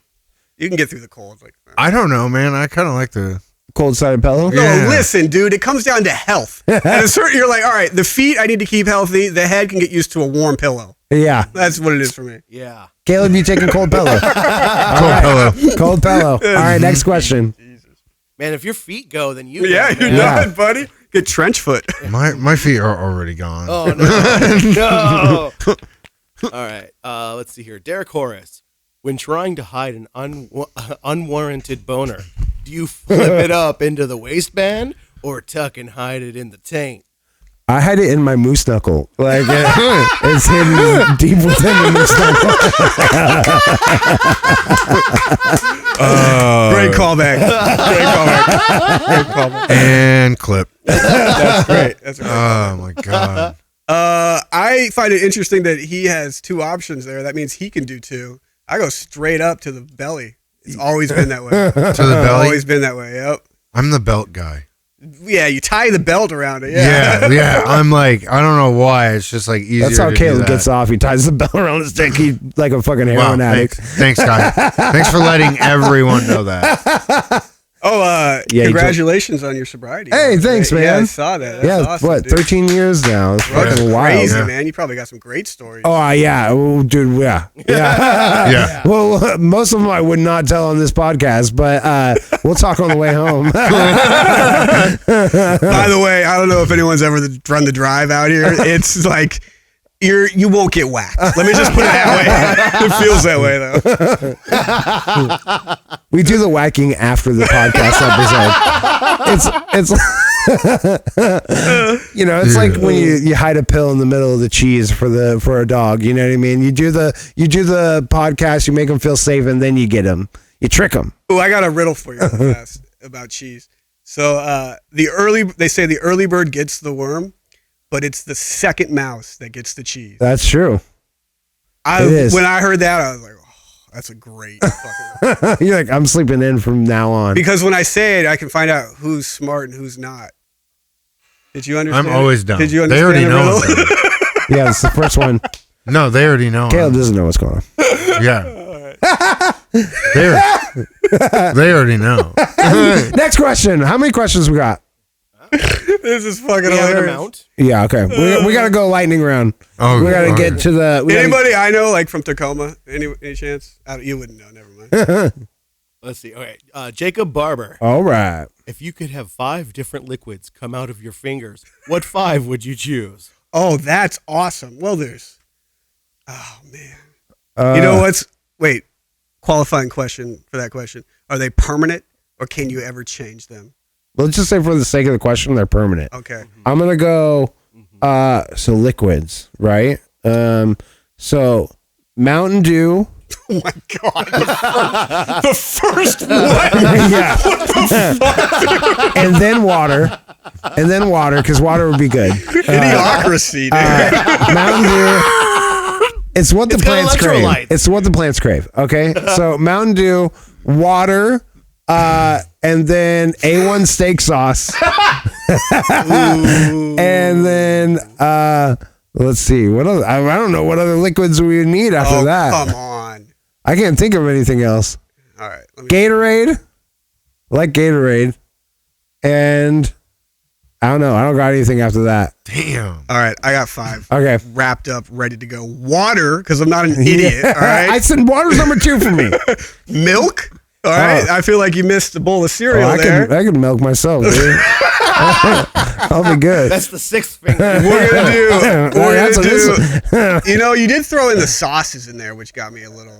you can get through the cold like that. I don't know, man. I kind of like the. Cold sided pillow. No, Yeah. listen, dude. It comes down to health. At a certain, you're like, all right, the feet I need to keep healthy. The head can get used to a warm pillow. Yeah. That's what it is for me. Yeah. Caleb, you taking cold pillow? Cold pillow. Cold pillow. All right, next question. Man, if your feet go, then you Yeah, go, you're man. not, buddy. Get trench foot. My feet are already gone. Oh no. No. All right. Let's see here. Derek Horace. When trying to hide an unwarranted boner, do you flip it up into the waistband or tuck and hide it in the taint? I had it in my moose knuckle. Like it's hidden deep within the moose knuckle. Great callback. Great callback. And clip. That's great. That's great. Oh my god. I find it interesting that he has two options there. That means he can do two. I go straight up to the belly. It's always been that way. To the belly. Always been that way. Yep. I'm the belt guy. Yeah, you tie the belt around it. Yeah. Yeah. I'm like, I don't know why. It's just like easier. That's how to Caleb do that. gets off. He ties the belt around his dick. He like a fucking Wow, heroin addict. thanks, guys. Thanks for letting everyone know that. Oh, Yeah, congratulations on your sobriety. Hey, thanks, Yeah, man. I saw that. That's Yeah, awesome, what? dude. 13 years now. It's That's fucking wild. crazy, Yeah. man. You probably got some great stories. Oh yeah, oh, dude, yeah. Yeah. Well, most of them I would not tell on this podcast, but we'll talk on the way home. By the way, I don't know if anyone's ever run the drive out here. It's like you won't get whacked. Let me just put it that way. It feels that way though. We do the whacking after the podcast episode. It's you know, it's like when you hide a pill in the middle of the cheese for a dog. You know what I mean? You do the podcast, you make them feel safe, and then you get them. You trick them. Oh, I got a riddle for you real fast about cheese. So they say the early bird gets the worm, but it's the second mouse that gets the cheese. That's true. It is. When I heard that, I was like, oh, that's a great fucking. You're like, I'm sleeping in from now on. Because when I say it, I can find out who's smart and who's not. Did you understand? I'm always dumb. Did you They understand already the know. riddle? Yeah, it's the first one. No, they already know. Caleb doesn't know what's going on. Yeah. They already know. Next question. How many questions we got? This is fucking We have an hilarious. amount. Yeah, okay. We got to go lightning round. Oh, We got to get to the. Anybody I know, like from Tacoma? Any chance? You wouldn't know. Never mind. Let's see. Okay, Jacob Barber. All right. If you could have 5 different liquids come out of your fingers, what 5 would you choose? Oh, that's awesome. Well, there's. Oh man. You know what's? Wait. Qualifying question for that question: are they permanent, or can you ever change them? Let's just say for the sake of the question, they're permanent. Okay. I'm gonna go. So liquids, right? So Mountain Dew. Oh my god. The first one. Yeah. And then water. And then water, because water would be good. Idiocracy, dude. Mountain Dew. It's what the It's got plants crave. electrolytes. It's what the plants crave. Okay. So Mountain Dew, water, and then A1 steak sauce. And then let's see. What other, I don't know what other liquids we would need after that. Come on. I can't think of anything else. All right. Let me Gatorade. I like Gatorade. And I don't know. I don't got anything after that. Damn. All right. I got 5. Okay. Wrapped up, ready to go. Water, because I'm not an idiot. All right. I said water's number 2 for me. Milk. All right. I feel like you missed a bowl of cereal I there. can milk myself, dude. I'll be good. That's the 6th finger. We're gonna do. That's what We're gonna do. You know, you did throw in the sauces in there, which got me a little.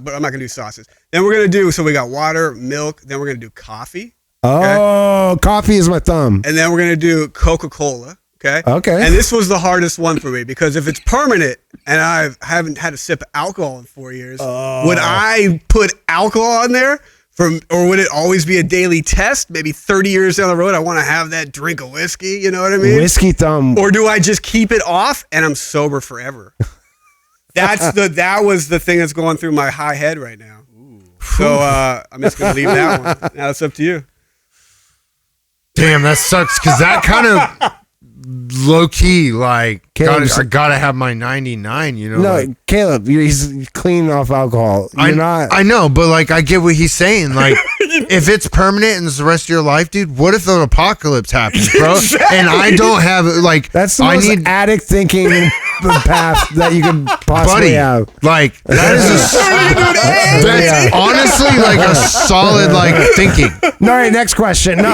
But I'm not gonna do sauces. Then we're gonna do. So we got water, milk. Then we're gonna do coffee, Oh, coffee is my thumb. and then we're gonna do Coca-Cola. Okay. Okay. And this was the hardest one for me because if it's permanent and I haven't had a sip of alcohol in 4 years, would I put alcohol in there? Or would it always be a daily test? Maybe 30 years down the road, I want to have that drink of whiskey. You know what I mean? Whiskey thumb. Or do I just keep it off and I'm sober forever? That was the thing that's going through my high head right now. So I'm just gonna leave that one. Now it's up to you. Damn, that sucks because that kind of low key, like, I gotta have my 99, you know? No, like, Caleb, he's clean off alcohol. You're not. I know, but like, I get what he's saying. Like, if it's permanent and it's the rest of your life, dude, what if an apocalypse happens, bro? Exactly. And I don't have, like, That's the most addict thinking path that you could possibly have. Like, that is that's honestly like a solid, like, thinking. No, all right, next question. No,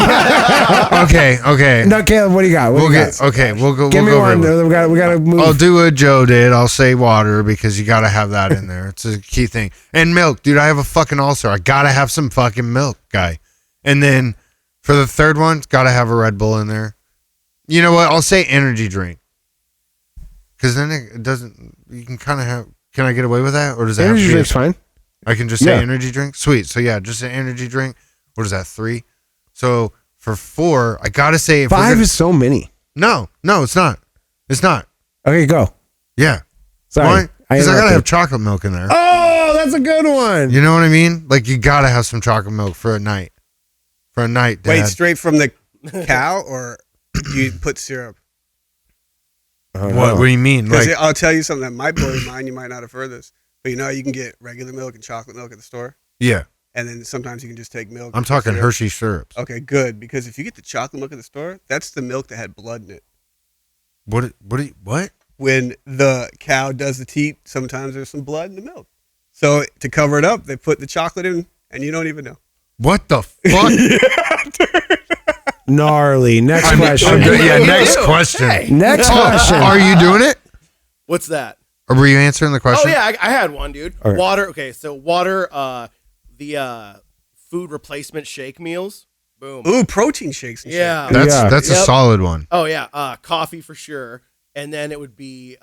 Okay. no, Caleb, what do you got? What do you got? We'll go. Give me we'll go one. over it. We gotta move. I'll do what Joe did. I'll say water because you gotta have that in there. It's a key thing. And milk, dude. I have a fucking ulcer. I gotta have some fucking milk, guy. And then for the third one, gotta have a Red Bull in there. You know what? I'll say energy drink. Because then it doesn't. You can kind of have. Can I get away with that, or does that Energy have to be drink's fine. I can just say Yeah. energy drink. Sweet. So yeah, just an energy drink. What is that? 3. So for 4, I gotta say if 5 is so many. no, it's not. It's not. Okay, go. Yeah. Sorry. Why? Because I gotta interrupted. have chocolate milk in there. Oh, that's a good one. You know what I mean? Like you gotta have some chocolate milk for a night. For a night, Dad. Wait, straight from the cow or you put syrup? What do you mean? Because Like I'll tell you something that might blow your mind. You might not have heard this, but you know you can get regular milk and chocolate milk at the store, yeah. and then sometimes you can just take milk. I'm and talking syrup. Hershey syrups. Okay, good. Because if you get the chocolate milk at the store, that's the milk that had blood in it. What? When the cow does the teat, sometimes there's some blood in the milk. So to cover it up, they put the chocolate in, and you don't even know. What the fuck? Gnarly. Next question. Yeah, next question. Next question. Are you doing it? What's that? Or were you answering the question? Oh yeah, I had one, dude. All right. Water. Okay, so water. The food replacement shake meals. Boom. Ooh, protein shakes. And Yeah. shit. That's a Yep. solid one. Oh yeah. Coffee for sure, and then it would be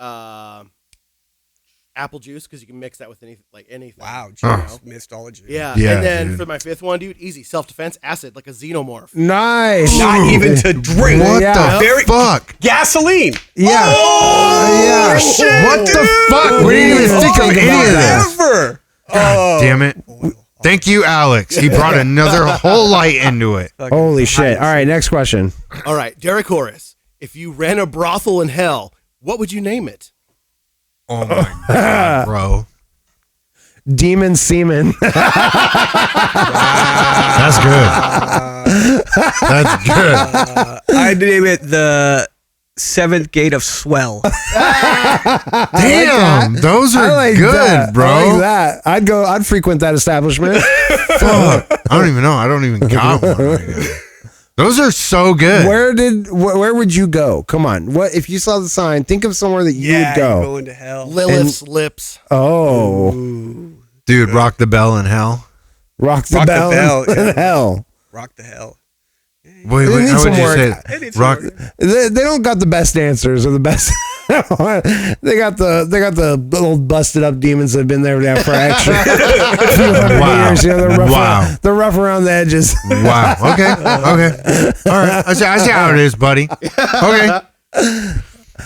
apple juice because you can mix that with anything. Wow, Huh. just missed all of you. Yeah. Yeah, And then dude. for my 5th one, dude, easy self defense acid like a xenomorph. Nice. Not even to drink. What Yeah. the Very- fuck? Gasoline. Yeah. Oh, Yeah. shit, What the dude. fuck? We didn't even think of Think any about of that. this. Ever. God damn it. Thank you, Alex. He brought another whole light into it. Holy shit. All right, next question. All right, Derek Horace. If you ran a brothel in hell, what would you name it? Oh my god, bro. Demon semen. That's good. That's good. I'd name it the seventh gate of swell. Damn, those are I like good, that. bro. I like that. I'd frequent that establishment. Fuck. I don't even know. I don't even got one right now. Those are so good. Where would you go? Come on. What if you saw the sign? Think of somewhere that you would go. You're going to hell. Lilith's lips. Oh, Dude, rock the bell in hell. rock the Rock the bell, bell, in yeah. hell. Rock the hell. Wait, They need how would some you work. say It it? needs Rock. some work. They don't got the best answers or the best. they got the little busted up demons that have been there now for extra few hundred Wow. years. You know, they're rough. Wow. They're rough around the edges. Wow. Okay. Okay. All right. I see how it is, buddy. Okay.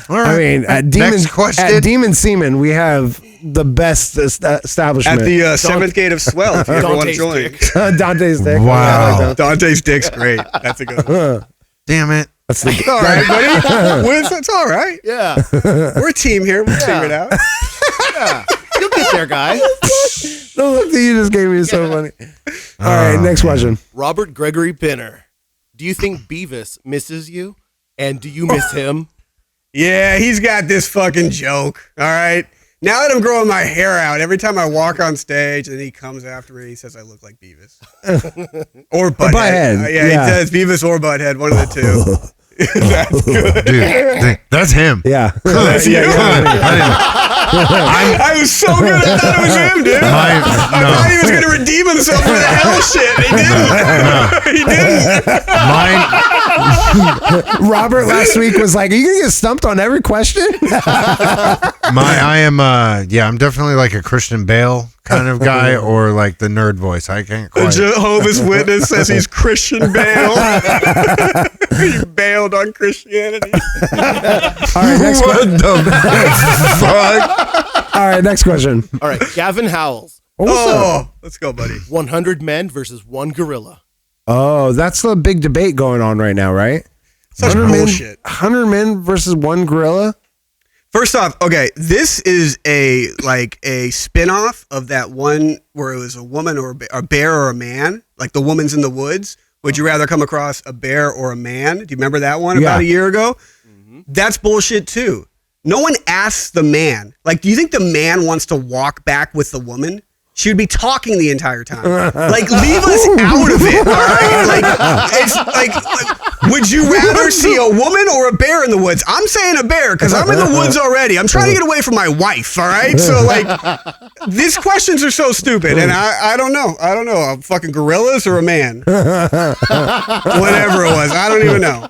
All right. I mean, at Demon, Next question. at Demon Semen, we have the best establishment. At the seventh gate of swell, if you ever want to Dante's join. dick. Dante's Dick. Wow. Yeah, I like that. Dante's dick's great. That's a good one. Damn it. That's the All right, buddy. It's all right. Yeah. We're a team here. We'll figure it out. Yeah. You'll get there, guy. the look that you just gave me is so funny. All right, next question. Robert Gregory Pinner. Do you think Beavis misses you? And do you miss him? Yeah, he's got this fucking joke. All right. Now that I'm growing my hair out, every time I walk on stage and he comes after me, he says I look like Beavis. Or Butthead. Butthead, Yeah, yeah. he says Beavis or Butthead, one of the two. That's good. Dude, that's him. Yeah. That's you. I I was so good. I thought it was him, dude. I thought he was going to redeem himself for the hell shit. He didn't. He didn't. Robert last week was like, "Are you gonna get stumped on every question?" I'm definitely like a Christian Bale kind of guy or like the nerd voice. I can't The quite. Jehovah's Witness says he's Christian Bale. You bailed on Christianity. All right, next What question. the fuck? All right, next question. All right. Gavin Howells. Oh, let's go, buddy. 100 men versus one gorilla. Oh, that's the big debate going on right now, right? Such 100 men, bullshit. 100 men versus one gorilla. First off, okay, this is a spin-off of that one where it was a woman or a bear or a man, like the woman's in the woods. Would you rather come across a bear or a man? Do you remember that one about a year ago? Mm-hmm. That's bullshit too. No one asks the man. Like, do you think the man wants to walk back with the woman? She would be talking the entire time. Like, leave us out of it, all right? Like, it's like, would you rather see a woman or a bear in the woods? I'm saying a bear because I'm in the woods already. I'm trying to get away from my wife, all right? So, like, these questions are so stupid, and I don't know. I don't know. Fucking gorillas or a man? Whatever it was. I don't even know.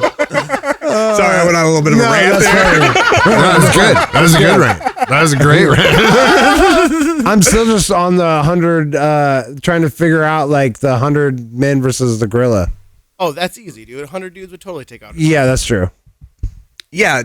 Sorry, I went on a little bit of a rant there. That was good. That was a good rant. That was a great rant. I'm still just on the 100, trying to figure out like the 100 men versus the gorilla. Oh, that's easy, dude. 100 dudes would totally take out. Yeah, that's true. Yeah.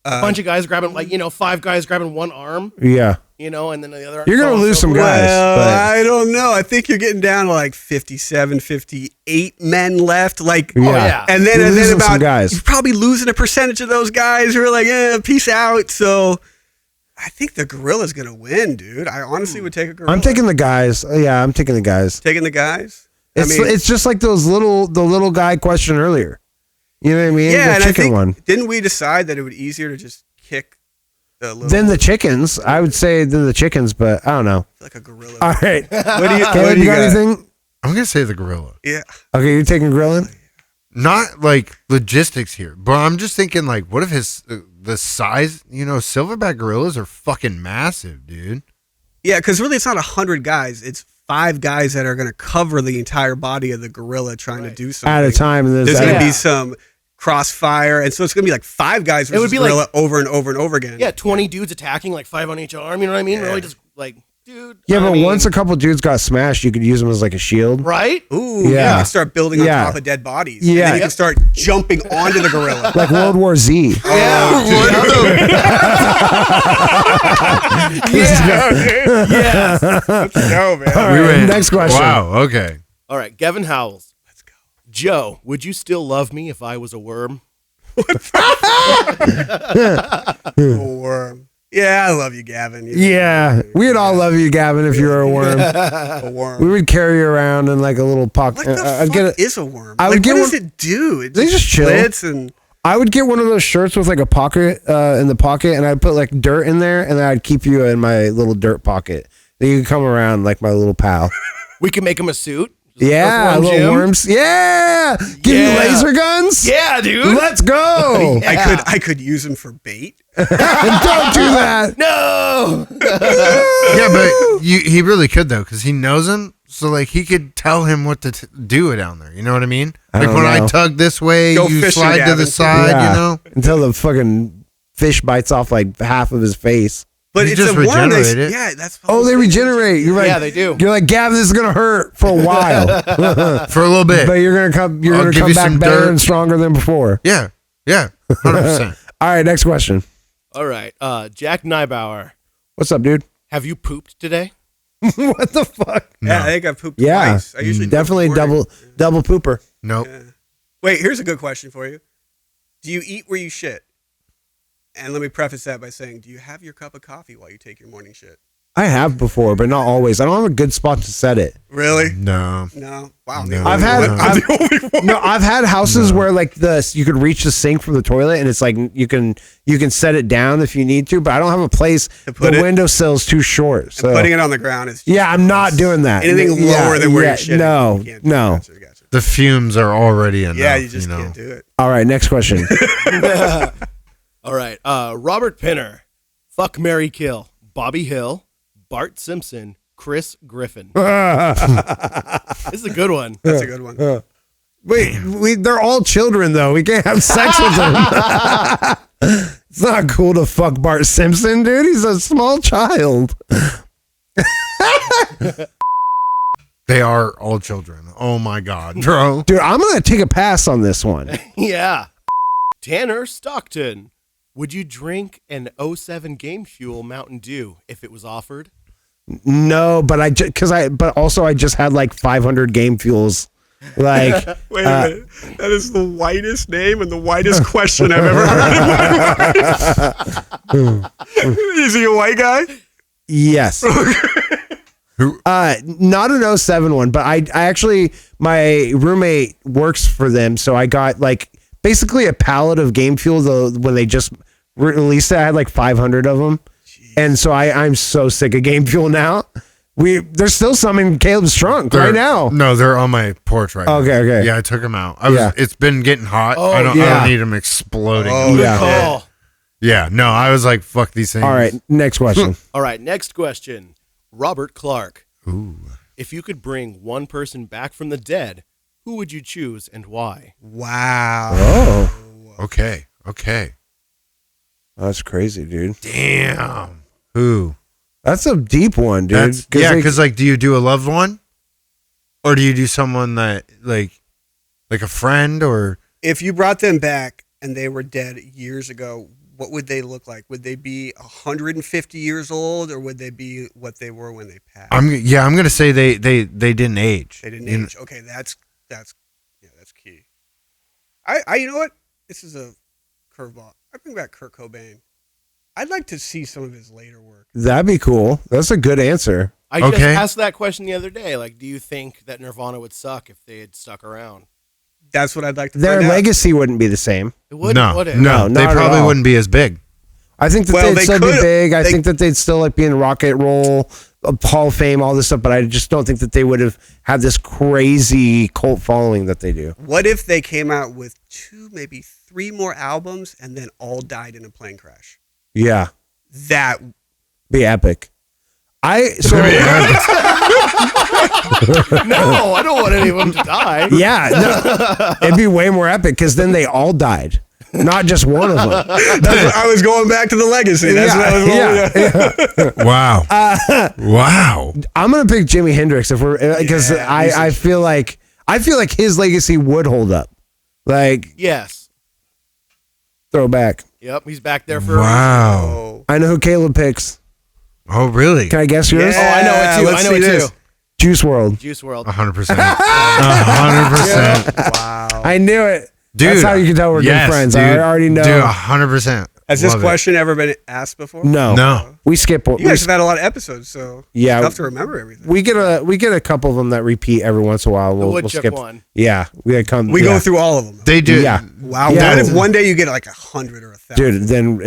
A bunch of guys grabbing, 5 guys grabbing one arm, Yeah, and then the other. you're gonna lose some guys. Well, I don't know. I think you're getting down to like 57, 58 men left. Like, Yeah. and then You're losing some about guys. you're probably losing a percentage of those guys who are like, peace out. So I think the gorilla's gonna win, dude. I honestly would take a gorilla. I'm taking the guys. Yeah, I'm taking the guys. taking the guys. It's just like the little guy question earlier. You know what I mean? yeah, the and chicken I think, one. Didn't we decide that it would be easier to just kick the little Then the chickens. I would say then the chickens, but I don't know. like a gorilla? All right. What do you? Caleb, what do you you got got? anything? I'm going to say the gorilla. Yeah. Okay, you're taking grilling? Not like logistics here, but I'm just thinking like, what if the size, silverback gorillas are fucking massive, dude. Yeah, because really it's not 100 guys. It's 5 guys that are going to cover the entire body of the gorilla trying to do something. At a time. And There's going to Yeah. be some crossfire. And so it's going to be like 5 guys versus would be gorilla like- over and over and over again. Yeah, 20 dudes attacking, 5 on each arm. You know what I mean? Really, just dude. Yeah, I but mean, once a couple dudes got smashed, you could use them as like a shield. right? Ooh, Yeah. you can start building on Yeah. top of dead bodies. Yeah. And then you can start jumping onto the gorilla. Like World War Z. Yes. No, man. All right, next question. Wow. Okay. All right, Gavin Howells. Let's go. Joe, would you still love me if I was a worm? A worm. Yeah, I love you, Gavin. Yeah, we'd all love you, Gavin, if you were a worm. A worm. We would carry you around in like a little pocket. What the fuck is a worm? I would Like, get what does one- it do? It They just chill. splits and I would get one of those shirts with like a pocket in the pocket, and I'd put like dirt in there, and then I'd keep you in my little dirt pocket. Then you could come around like my little pal. We can make him a suit. Just Yeah, Earthworm little Jim. worms. Yeah, give Yeah. you laser guns. Yeah, dude. Let's go. Yeah. I could use them for bait. Don't do that. No. Yeah, but he really could though, because he knows him. So like he could tell him what to do down there. You know what I mean? I Like don't when know. I tug this way, Go you fishing, slide to Gavin. the side. Yeah, You know? until the fucking fish bites off like half of his face. But You it's just a worm. regenerate it. Yeah, that's. Oh, they regenerate. You're like, Yeah, they do. You're like, Gavin, this is gonna hurt for a while, For a little bit. but you're gonna come. You're I'll gonna give come you back some better dirt. and stronger than before. Yeah. 100%. All right, next question. All right. Jack Neibauer. What's up, dude? Have you pooped today? What the fuck? Yeah, I think I've pooped Yeah, twice. I usually poop definitely in the morning. double pooper. Nope. Yeah. Wait, here's a good question for you. Do you eat where you shit? And let me preface that by saying, do you have your cup of coffee while you take your morning shit? I have before, but not always. I don't have a good spot to set it. Really? No. No. Wow. No. I've had I'm the only one. no, I've had houses where like you could reach the sink from the toilet, and it's like you can set it down if you need to, but I don't have a place. To put The it- windowsill's too short. So Putting it on the ground is. yeah, I'm not doing that. Anything Yeah, lower than where yeah, you're shitting. No, you can't do no. Gotcha, gotcha. The fumes are already enough. Yeah, you just know? can't do it. All right, next question. All right. Robert Pinner. Fuck, marry, kill. Bobby Hill, Bart Simpson, Chris Griffin. This is a good one. That's a good one. Wait, they're all children though. We can't have sex with them. It's not cool to fuck Bart Simpson, dude. He's a small child. They are all children. Oh my God, bro. Dude, I'm gonna take a pass on this one. Yeah. Tanner Stockton. Would you drink an 07 Game Fuel Mountain Dew if it was offered? No, but I just had like 500 Game Fuels. Like, Wait a minute. That is the whitest name and the whitest question I've ever heard in my life. Is he a white guy? yes. Not an 07 one, but I actually, my roommate works for them, so I got like basically a pallet of Game Fuel when they just released it. I had like 500 of them. And so I'm so sick of Game Fuel now. There's still some in Caleb's trunk right now. No, they're on my porch right now. Okay. Yeah, I took them out. Yeah. It's been getting hot. Oh, I don't need them exploding. Oh, Good yeah. call. Yeah, no, I was like, fuck these things. All right, next question. All right, next question. Robert Clark. Ooh. If you could bring one person back from the dead, who would you choose and why? Wow. Oh, Okay. that's crazy, dude. Damn. Who? That's a deep one, dude. Because like, do you do a loved one, or do you do someone that like a friend, or If you brought them back and they were dead years ago, what would they look like? Would they be 150 years old, or would they be what they were when they passed? I'm gonna say they didn't age. They didn't You know- age. Okay, that's key. I you know what? This is a curveball. I bring back Kurt Cobain. I'd like to see some of his later work. That'd be cool. That's a good answer. I just Okay. asked that question the other day. Like, do you think that Nirvana would suck if they had stuck around? That's what I'd like to Their find out. legacy wouldn't be the same. It wouldn't, No, would it? No, they not at probably all. wouldn't be as big. I think that Well, they'd they still be could- big. I they- think that they'd still like be in Rock and Roll, Hall of Fame, all this stuff. But I just don't think that they would have had this crazy cult following that they do. What if they came out with 2, maybe 3 more albums and then all died in a plane crash? Yeah, That be epic. No, I don't want any of them to die. Yeah, no, it'd be way more epic because then they all died, not just one of them. I was going back to the legacy. That's what I was Wow. Wow. I'm gonna pick Jimi Hendrix if we're because Yeah, I feel like his legacy would hold up. Like Yes. throwback. Yep, he's back there for Wow. Oh. I know who Caleb picks. Oh, really? Can I guess yours? Oh, I know it too. Let's I know see it this. too. Juice World. Juice World. 100%. 100%. Wow. I knew it. Dude, That's how you can tell we're good friends. Dude, I already know. Dude, 100%. Has this Love it. question ever been asked before? No. We skip. You guys have had a lot of episodes, so Yeah. it's tough to remember everything. We get a couple of them that repeat every once in a while. We'll woodchuck skip one. Yeah, we go through all of them. They do. Yeah. Wow. Yeah. What if one day you get like 100 or 1,000? Dude. Then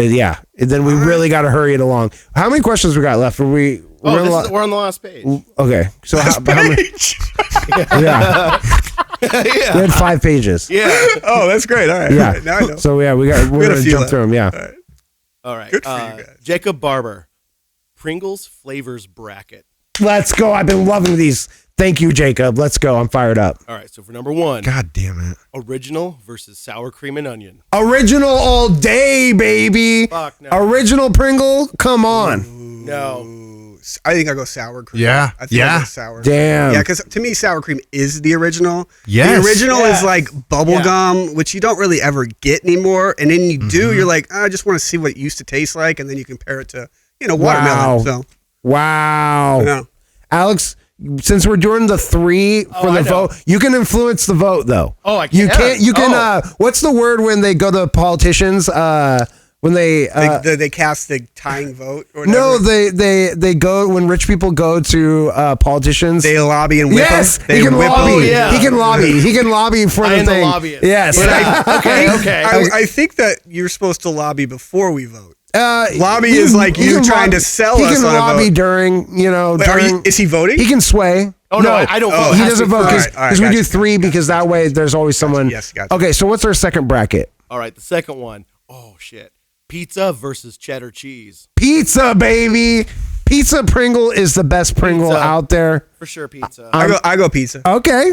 then we really got to hurry it along. How many questions we got left? Are we? We're on the last page. Okay, so how many? Yeah, we had 5 pages. Yeah. Oh, that's great. All right. Yeah. All right. Now I know. So yeah, we're got a gonna few jump left. through them. Yeah. All right. All right. Good for you guys. Jacob Barber, Pringles flavors bracket. Let's go. I've been loving these. Thank you, Jacob. Let's go. I'm fired up. All right. So for number 1, God damn it. original versus sour cream and onion. Original all day, baby. Fuck no. Original Pringle. Come on. No. I think I go sour cream. Yeah. I think I go sour. Damn. Yeah, because to me, sour cream is the original. Yes. The original Yes. is like bubble Yeah. gum, which you don't really ever get anymore. And then you do, you're like, I just want to see what it used to taste like. And then you compare it to, watermelon. Wow. So, Wow. yeah. Alex, since we're doing the 3 for I the know. vote, you can influence the vote though. Oh, I You can. can't. You can. Oh. What's the word when they go to politicians? When they. They cast the tying vote or whatever. No, they go when rich people go to politicians. They lobby and whip yes, them. They he can whip lobby. them. Oh, yeah. He can lobby. He can lobby for I the am the thing. lobbyist. Yes. Okay. I think that you're supposed to lobby before we vote. Lobby he is can- like he you can trying lobby- to sell He us can on a lobby vote. during. Wait, is he voting? He can sway. Oh, no, I don't vote. It He has doesn't to be vote first. because All right, we do gotcha, 3 because that way there's always someone. Yes, gotcha. Okay, so what's our second bracket? All right. The second one. Oh, shit. Pizza versus cheddar cheese. Pizza, baby. Pizza Pringle is the best Pringle Pizza. out there. For sure, pizza. I go pizza. Okay.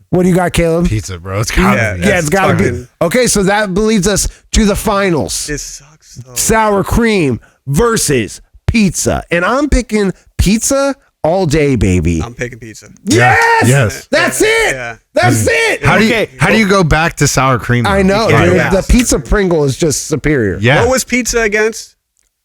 What do you got, Caleb? Pizza, bro. It's gotta be. Yeah, it's got to be. fucking- Okay, so that leads us to the finals. This sucks though. Sour cream versus pizza. And I'm picking pizza all day, baby. I'm picking pizza. Yes! Yes. That's it! Yeah. That's it! How do you go back to sour cream? I though? know, You can't dude. go back. The pizza Pringle is just superior. Yeah. What was pizza against?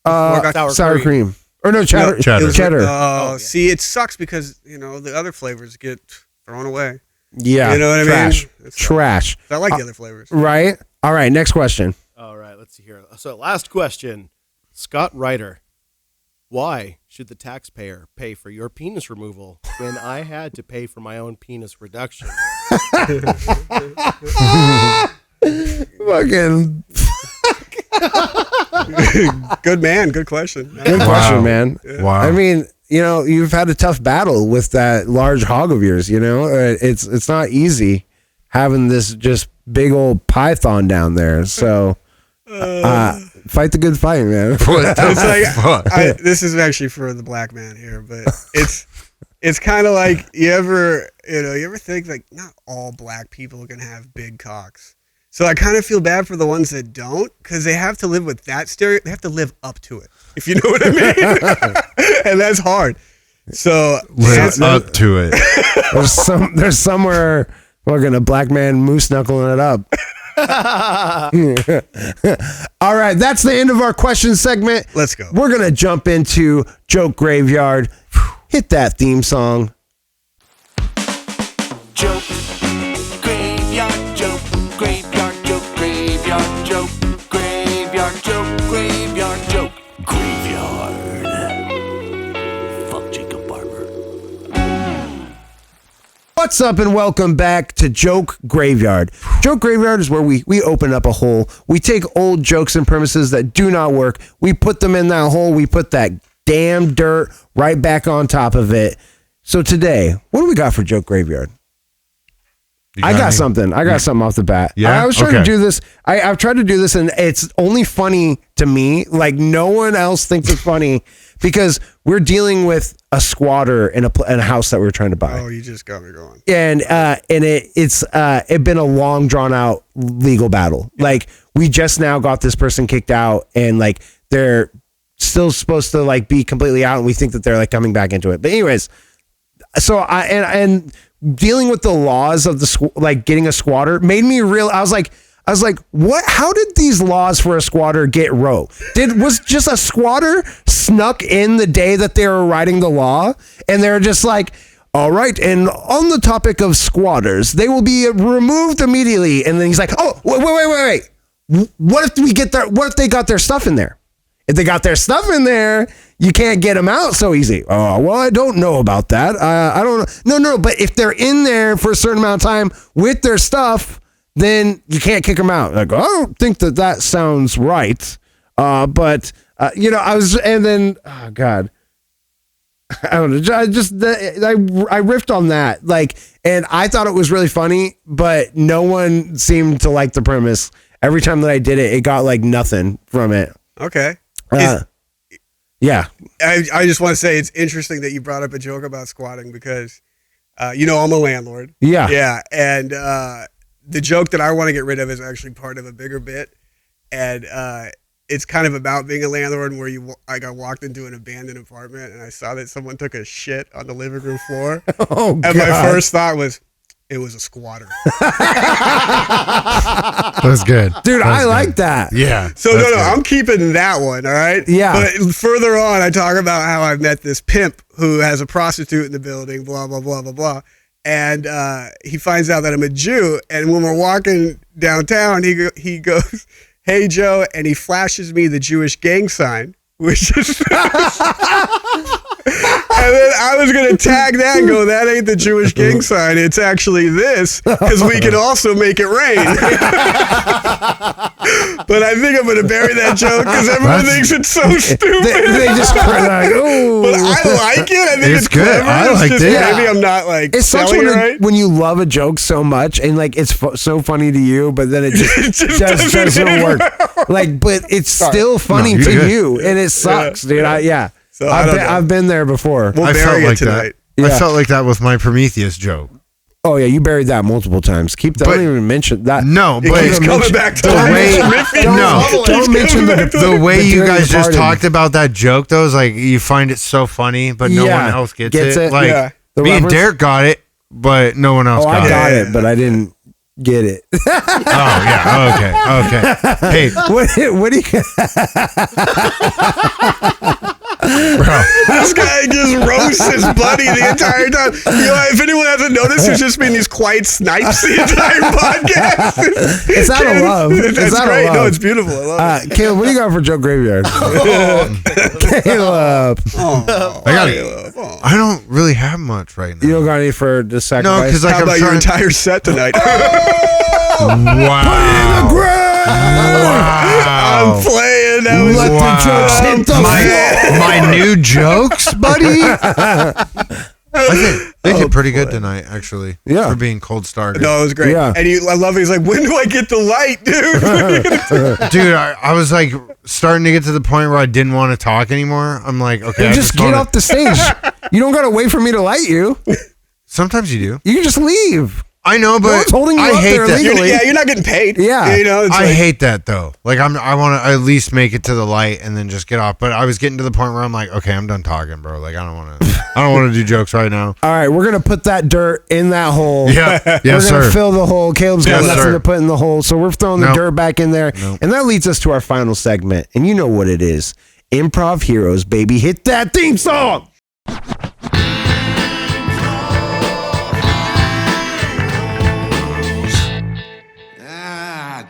Sour cream. Or no, cheddar. No, cheddar. it was- Cheddar. See, it sucks because the other flavors get thrown away. Yeah. You know what I mean? Trash. It's- Trash. I like the other flavors. Right? All right, next question. All right. Let's see here. So, last question. Scott Ryder. Why should the taxpayer pay for your penis removal when I had to pay for my own penis reduction? Fucking Good man. Good question. good question, man. Wow. I mean, you've had a tough battle with that large hog of yours, It's not easy having this just big old python down there. So fight the good fight, man. What the It's like fuck? this is actually for the black man here, but it's kind of like you ever think like not all black people can have big cocks. So I kind of feel bad for the ones that don't because they have to live with that stereo. They have to live up to it, if you know what I mean. And that's hard. So Live up to it. There's somewhere fucking a black man moose knuckling it up. All right, that's the end of our question segment. Let's go. We're gonna jump into Joke Graveyard. Hit that theme song. Joke graveyard, joke graveyard, joke graveyard, joke graveyard, joke graveyard, joke Graveyard. Fuck Jacob Barber. What's up and welcome back to Joke Graveyard. Joke Graveyard is where we open up a hole. We take old jokes and premises that do not work. We put them in that hole. We put that damn dirt right back on top of it. So today, what do we got for Joke Graveyard? I got something. I got something off the bat. Yeah? I was trying to Okay. do this. I've tried to do this, and it's only funny to me. Like no one else thinks it's funny because we're dealing with a squatter in a house that we're trying to buy. Oh, you just got me going. And it's been a long drawn out legal battle. Like we just now got this person kicked out, and like they're still supposed to like be completely out, and we think that they're like coming back into it. But anyways, so and dealing with the laws of like getting a squatter made me real. I was like, what? How did these laws for a squatter get wrote? Was just a squatter snuck in the day that they were writing the law, and they're just like, All right, and on the topic of squatters, they will be removed immediately. And then he's like, oh, wait. What if they got their stuff in there? If they got their stuff in there, you can't get them out so easy. Oh, well, I don't know about that. I don't know. No, but if they're in there for a certain amount of time with their stuff, then you can't kick them out. Like, I don't think that sounds right. But I don't know. I riffed on that, and I thought it was really funny, but no one seemed to like the premise. Every time that I did it, it got nothing from it. Okay. Yeah. I just want to say it's interesting that you brought up a joke about squatting because, I'm a landlord. Yeah. Yeah. And the joke that I want to get rid of is actually part of a bigger bit. And it's kind of about being a landlord where I walked into an abandoned apartment and I saw that someone took a shit on the living room floor. Oh, and God. my first thought was, it was a squatter. That's good. Dude, I like that. Yeah. So no, I'm keeping that one, all right? Yeah. But further on, I talk about how I met this pimp who has a prostitute in the building, blah, blah, blah, blah, blah. And he finds out that I'm a Jew. And when we're walking downtown, he goes, hey, Joe, and he flashes me the Jewish gang sign, which is... And then I was going to tag that and go, that ain't the Jewish gang sign. It's actually this, because we can also make it rain. But I think I'm going to bury that joke because everyone thinks it's so stupid. They just ooh. But I like it. I think it's good. clever. I liked just, it. Maybe I'm not It's such selling it right. when you love a joke so much and it's so funny to you, but then it just doesn't work. But it's still funny to you, and it sucks, dude. So I've been there before. We'll bury it tonight. I felt like that with my Prometheus joke. Oh yeah, you buried that multiple times. Don't even mention that. No, but He's coming back to the way. Don't mention the way you during guys the just pardon. talked about that joke. Though is you find it so funny, but no one else gets it. The Me and reference? Derek got it, but no one else got I it. got it, but I didn't get it. Oh yeah, okay. Hey, what do you? bro. This guy just roasts his buddy the entire time. If anyone hasn't noticed, there's just been these quiet snipes the entire podcast. It's out of love. That's out great. of love. No, it's beautiful. I love it. Caleb, what do you got for Joke Graveyard? Caleb. I don't really have much right now. You don't got any for the sacrifice? No, because How about your entire set tonight? Wow. I'm playing. That was Let the jokes hit the floor. my new jokes, buddy. I think they did pretty good tonight, actually. Yeah. For being cold started. No, it was great. Yeah. And I love it. He's like, when do I get the light, dude? Dude, I was starting to get to the point where I didn't want to talk anymore. I'm like, okay. I Just get off the stage. You don't got to wait for me to light you. Sometimes you do. You can just leave. I know, but one's holding you I up hate there that. legally. You're not getting paid. Yeah. I hate that though. I want to at least make it to the light and then just get off. But I was getting to the point where I'm like, okay, I'm done talking, bro. I don't want to do jokes right now. All right, we're gonna put that dirt in that hole. Yeah, we're yes, gonna sir. fill the hole. Caleb's got Yes, nothing sir. to put in the hole, so we're throwing the Nope. dirt back in there, Nope. and that leads us to our final segment. And you know what it is? Improv Heroes, baby. Hit that theme song.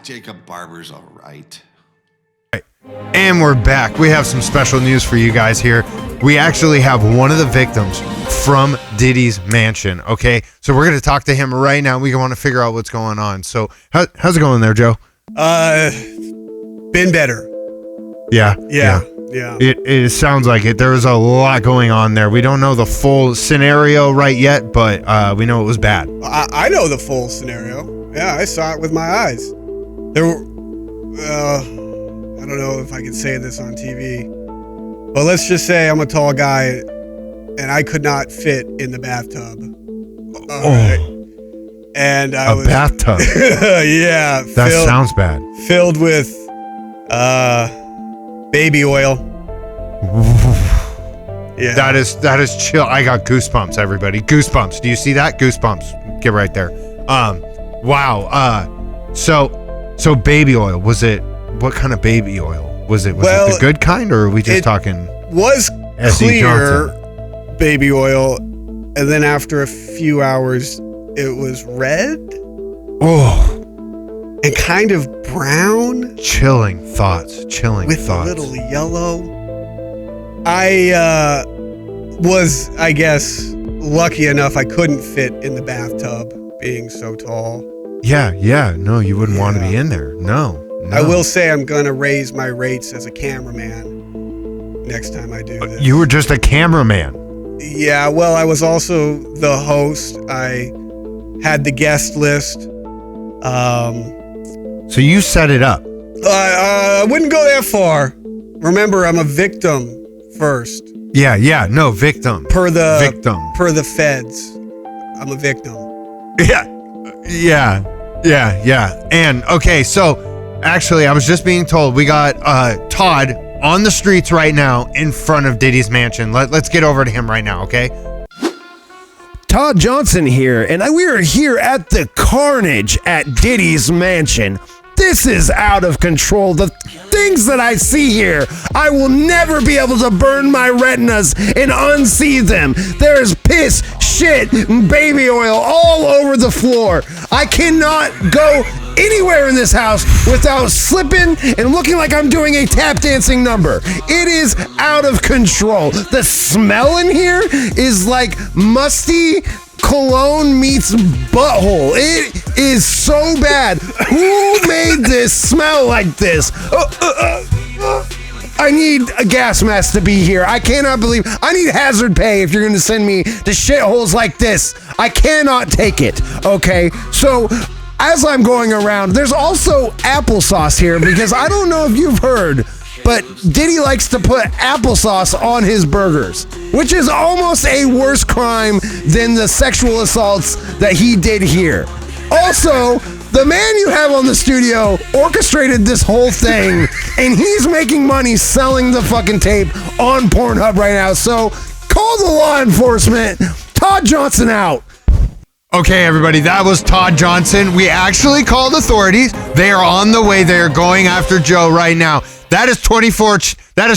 Jacob Barber's all right. And we're back. We have some special news for you guys here. We actually have one of the victims from Diddy's mansion. Okay, so we're gonna talk to him right now. We want to figure out what's going on. So how's it going there, Joe? Been better. Yeah. It sounds like it. There was a lot going on there. We don't know the full scenario right yet, but we know it was bad. I know the full scenario. Yeah, I saw it with my eyes. There were, I don't know if I can say this on TV, but let's just say I'm a tall guy and I could not fit in the bathtub. All right. And I was bathtub. yeah. That sounds bad. Filled with baby oil. Yeah. That is chill. I got goosebumps, everybody. Goosebumps. Do you see that? Goosebumps. Get right there. Wow. So baby oil, was it, what kind of baby oil? Was it the good kind, or are we just talking was S.E. clear Johnson? baby oil, And then after a few hours, it was red Oh, and kind of brown chilling thoughts. with a little yellow. I was, I guess, lucky enough I couldn't fit in the bathtub being so tall. Yeah. No, you wouldn't want to be in there. No. I will say I'm going to raise my rates as a cameraman next time I do this. You were just a cameraman. Yeah, well, I was also the host. I had the guest list. So you set it up. I wouldn't go that far. Remember, I'm a victim first. Yeah. No, victim. Per the feds, I'm a victim. Yeah. And okay, so actually, I was just being told we got Todd on the streets right now in front of Diddy's mansion. Let's get over to him right now, okay? Todd Johnson here, and we are here at the carnage at Diddy's mansion. This is out of control. The things that I see here, I will never be able to burn my retinas and unsee them. There is piss, shit, and baby oil all over the floor. I cannot go anywhere in this house without slipping and looking like I'm doing a tap dancing number. It is out of control. The smell in here is like musty cologne meets butthole. It is so bad. Who made this smell like this? I need a gas mask to be here. I cannot believe. I need hazard pay if you're going to send me to shitholes like this. I cannot take it. Okay, so as I'm going around, there's also applesauce here because I don't know if you've heard, but Diddy likes to put applesauce on his burgers, which is almost a worse crime than the sexual assaults that he did here. Also, the man you have on the studio orchestrated this whole thing, and he's making money selling the fucking tape on Pornhub right now. So call the law enforcement. Todd Johnson out. Okay, everybody, that was Todd Johnson. We actually called authorities. They are on the way. They are going after Joe right now. That is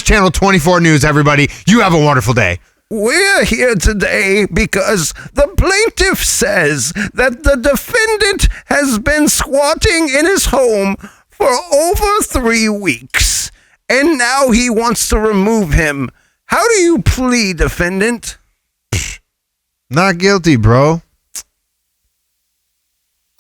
Channel 24 News, everybody. You have a wonderful day. We're here today because the plaintiff says that the defendant has been squatting in his home for over 3 weeks, and now he wants to remove him. How do you plead, defendant? Not guilty, bro.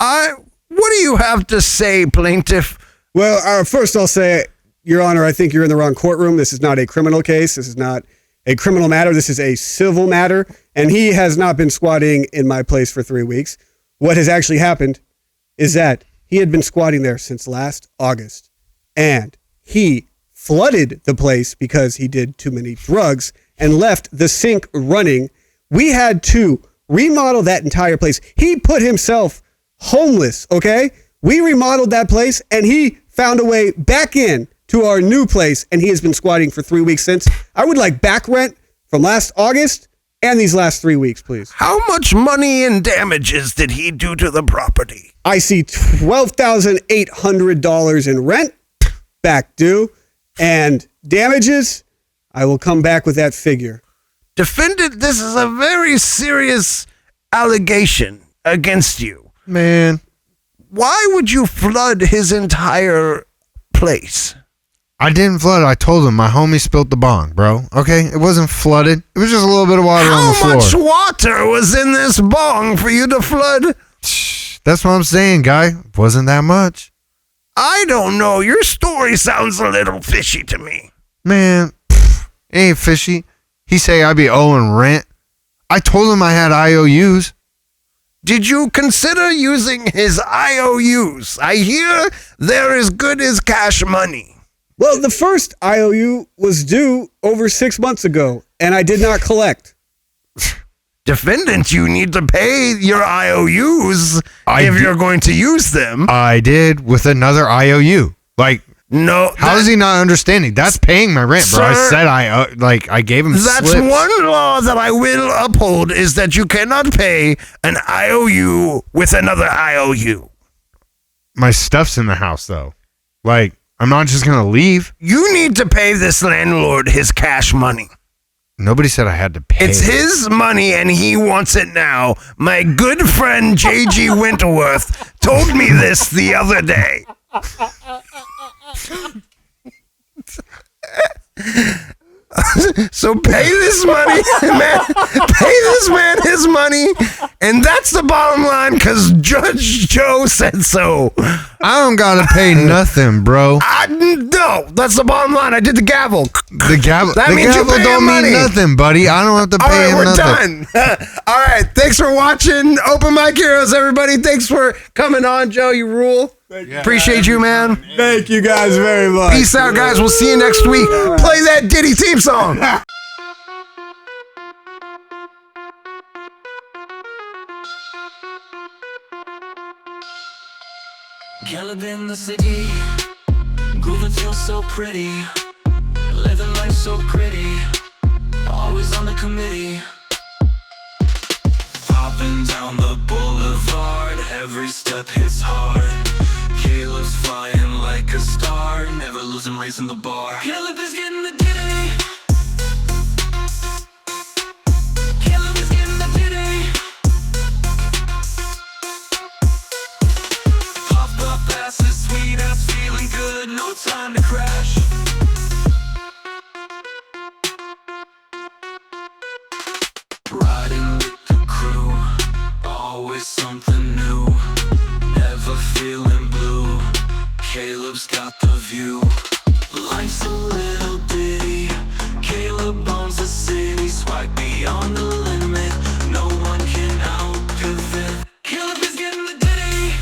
What do you have to say, plaintiff? Well, first I'll say, Your Honor, I think you're in the wrong courtroom. This is not a criminal case. This is not a criminal matter. This is a civil matter, and he has not been squatting in my place for 3 weeks. What has actually happened is that he had been squatting there since last August, and he flooded the place because he did too many drugs and left the sink running. We had to remodel that entire place. He put himself homeless, okay? We remodeled that place, and he found a way back in to our new place, and he has been squatting for 3 weeks since. I would like back rent from last August and these last 3 weeks, please. How much money and damages did he do to the property? I see $12,800 in rent back due, and damages, I will come back with that figure. Defendant, this is a very serious allegation against you. Man. Why would you flood his entire place? I didn't flood. I told him my homie spilled the bong, bro. Okay? It wasn't flooded. It was just a little bit of water on the floor. How much water was in this bong for you to flood? That's what I'm saying, guy. Wasn't that much. I don't know. Your story sounds a little fishy to me. Man, it ain't fishy. He say I be owing rent. I told him I had IOUs. Did you consider using his IOUs? I hear they're as good as cash money. Well, the first IOU was due over 6 months ago, and I did not collect. Defendant, you need to pay your IOUs if you're going to use them. I did with another IOU. Like, no. How is he not understanding? That's paying my rent, bro. Sir, I said I gave him That's slips. one law that I will uphold is that you cannot pay an IOU with another IOU. My stuff's in the house, though. Like, I'm not just going to leave. You need to pay this landlord his cash money. Nobody said I had to pay. It's his money and he wants it now. My good friend J.G. Winterworth told me this the other day. So pay this money, man. Pay this man his money, and that's the bottom line. Because Judge Joe said so. I don't gotta pay nothing, bro. No, that's the bottom line. I did the gavel. The gavel. That the means you're gavel paying don't money. mean nothing, buddy. I don't have to pay All right, him we're nothing. done. All right, thanks for watching Open Mic Heroes, everybody. Thanks for coming on, Joe. You rule. Appreciate you, man. Thank you guys very much. Peace out, guys. We'll see you next week. Play that Diddy theme song. Caleb in the city, grooving feels so pretty, living life so pretty, always on the committee. Hopping down the boulevard, every step hits hard. Caleb's flying like a star, never losing, raising the bar. Caleb is getting the ditty. Caleb is getting the ditty. Pop up asses, sweet ass, feeling good, no time to crash. Riding with the crew, always something new, never feeling blue. Caleb's got the view. Life's a little ditty, Caleb owns the city. Swipe beyond the limit, no one can out-pivot. Caleb is getting the ditty.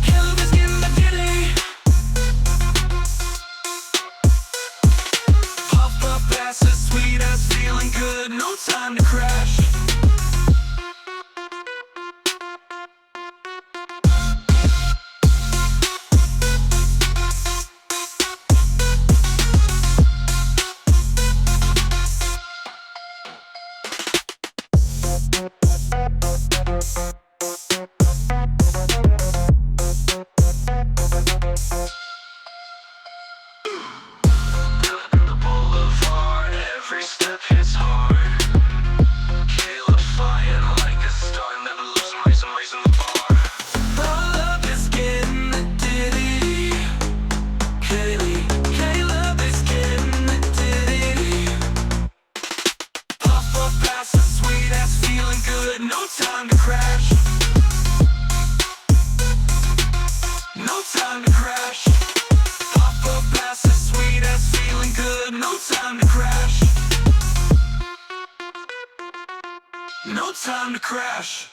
Caleb is getting the ditty. Pop up asses, sweet ass, feeling good, no time to crash. The boulevard, every step hits hard. Caleb flying like a star, never losing, raising the bar. All up is getting the ditty. Caleb is getting the ditty. Pop up passes, sweet ass, feeling good, no time to crash. No time to crash. Pop up passes, sweet ass, feeling good, no time to crash. No time to crash.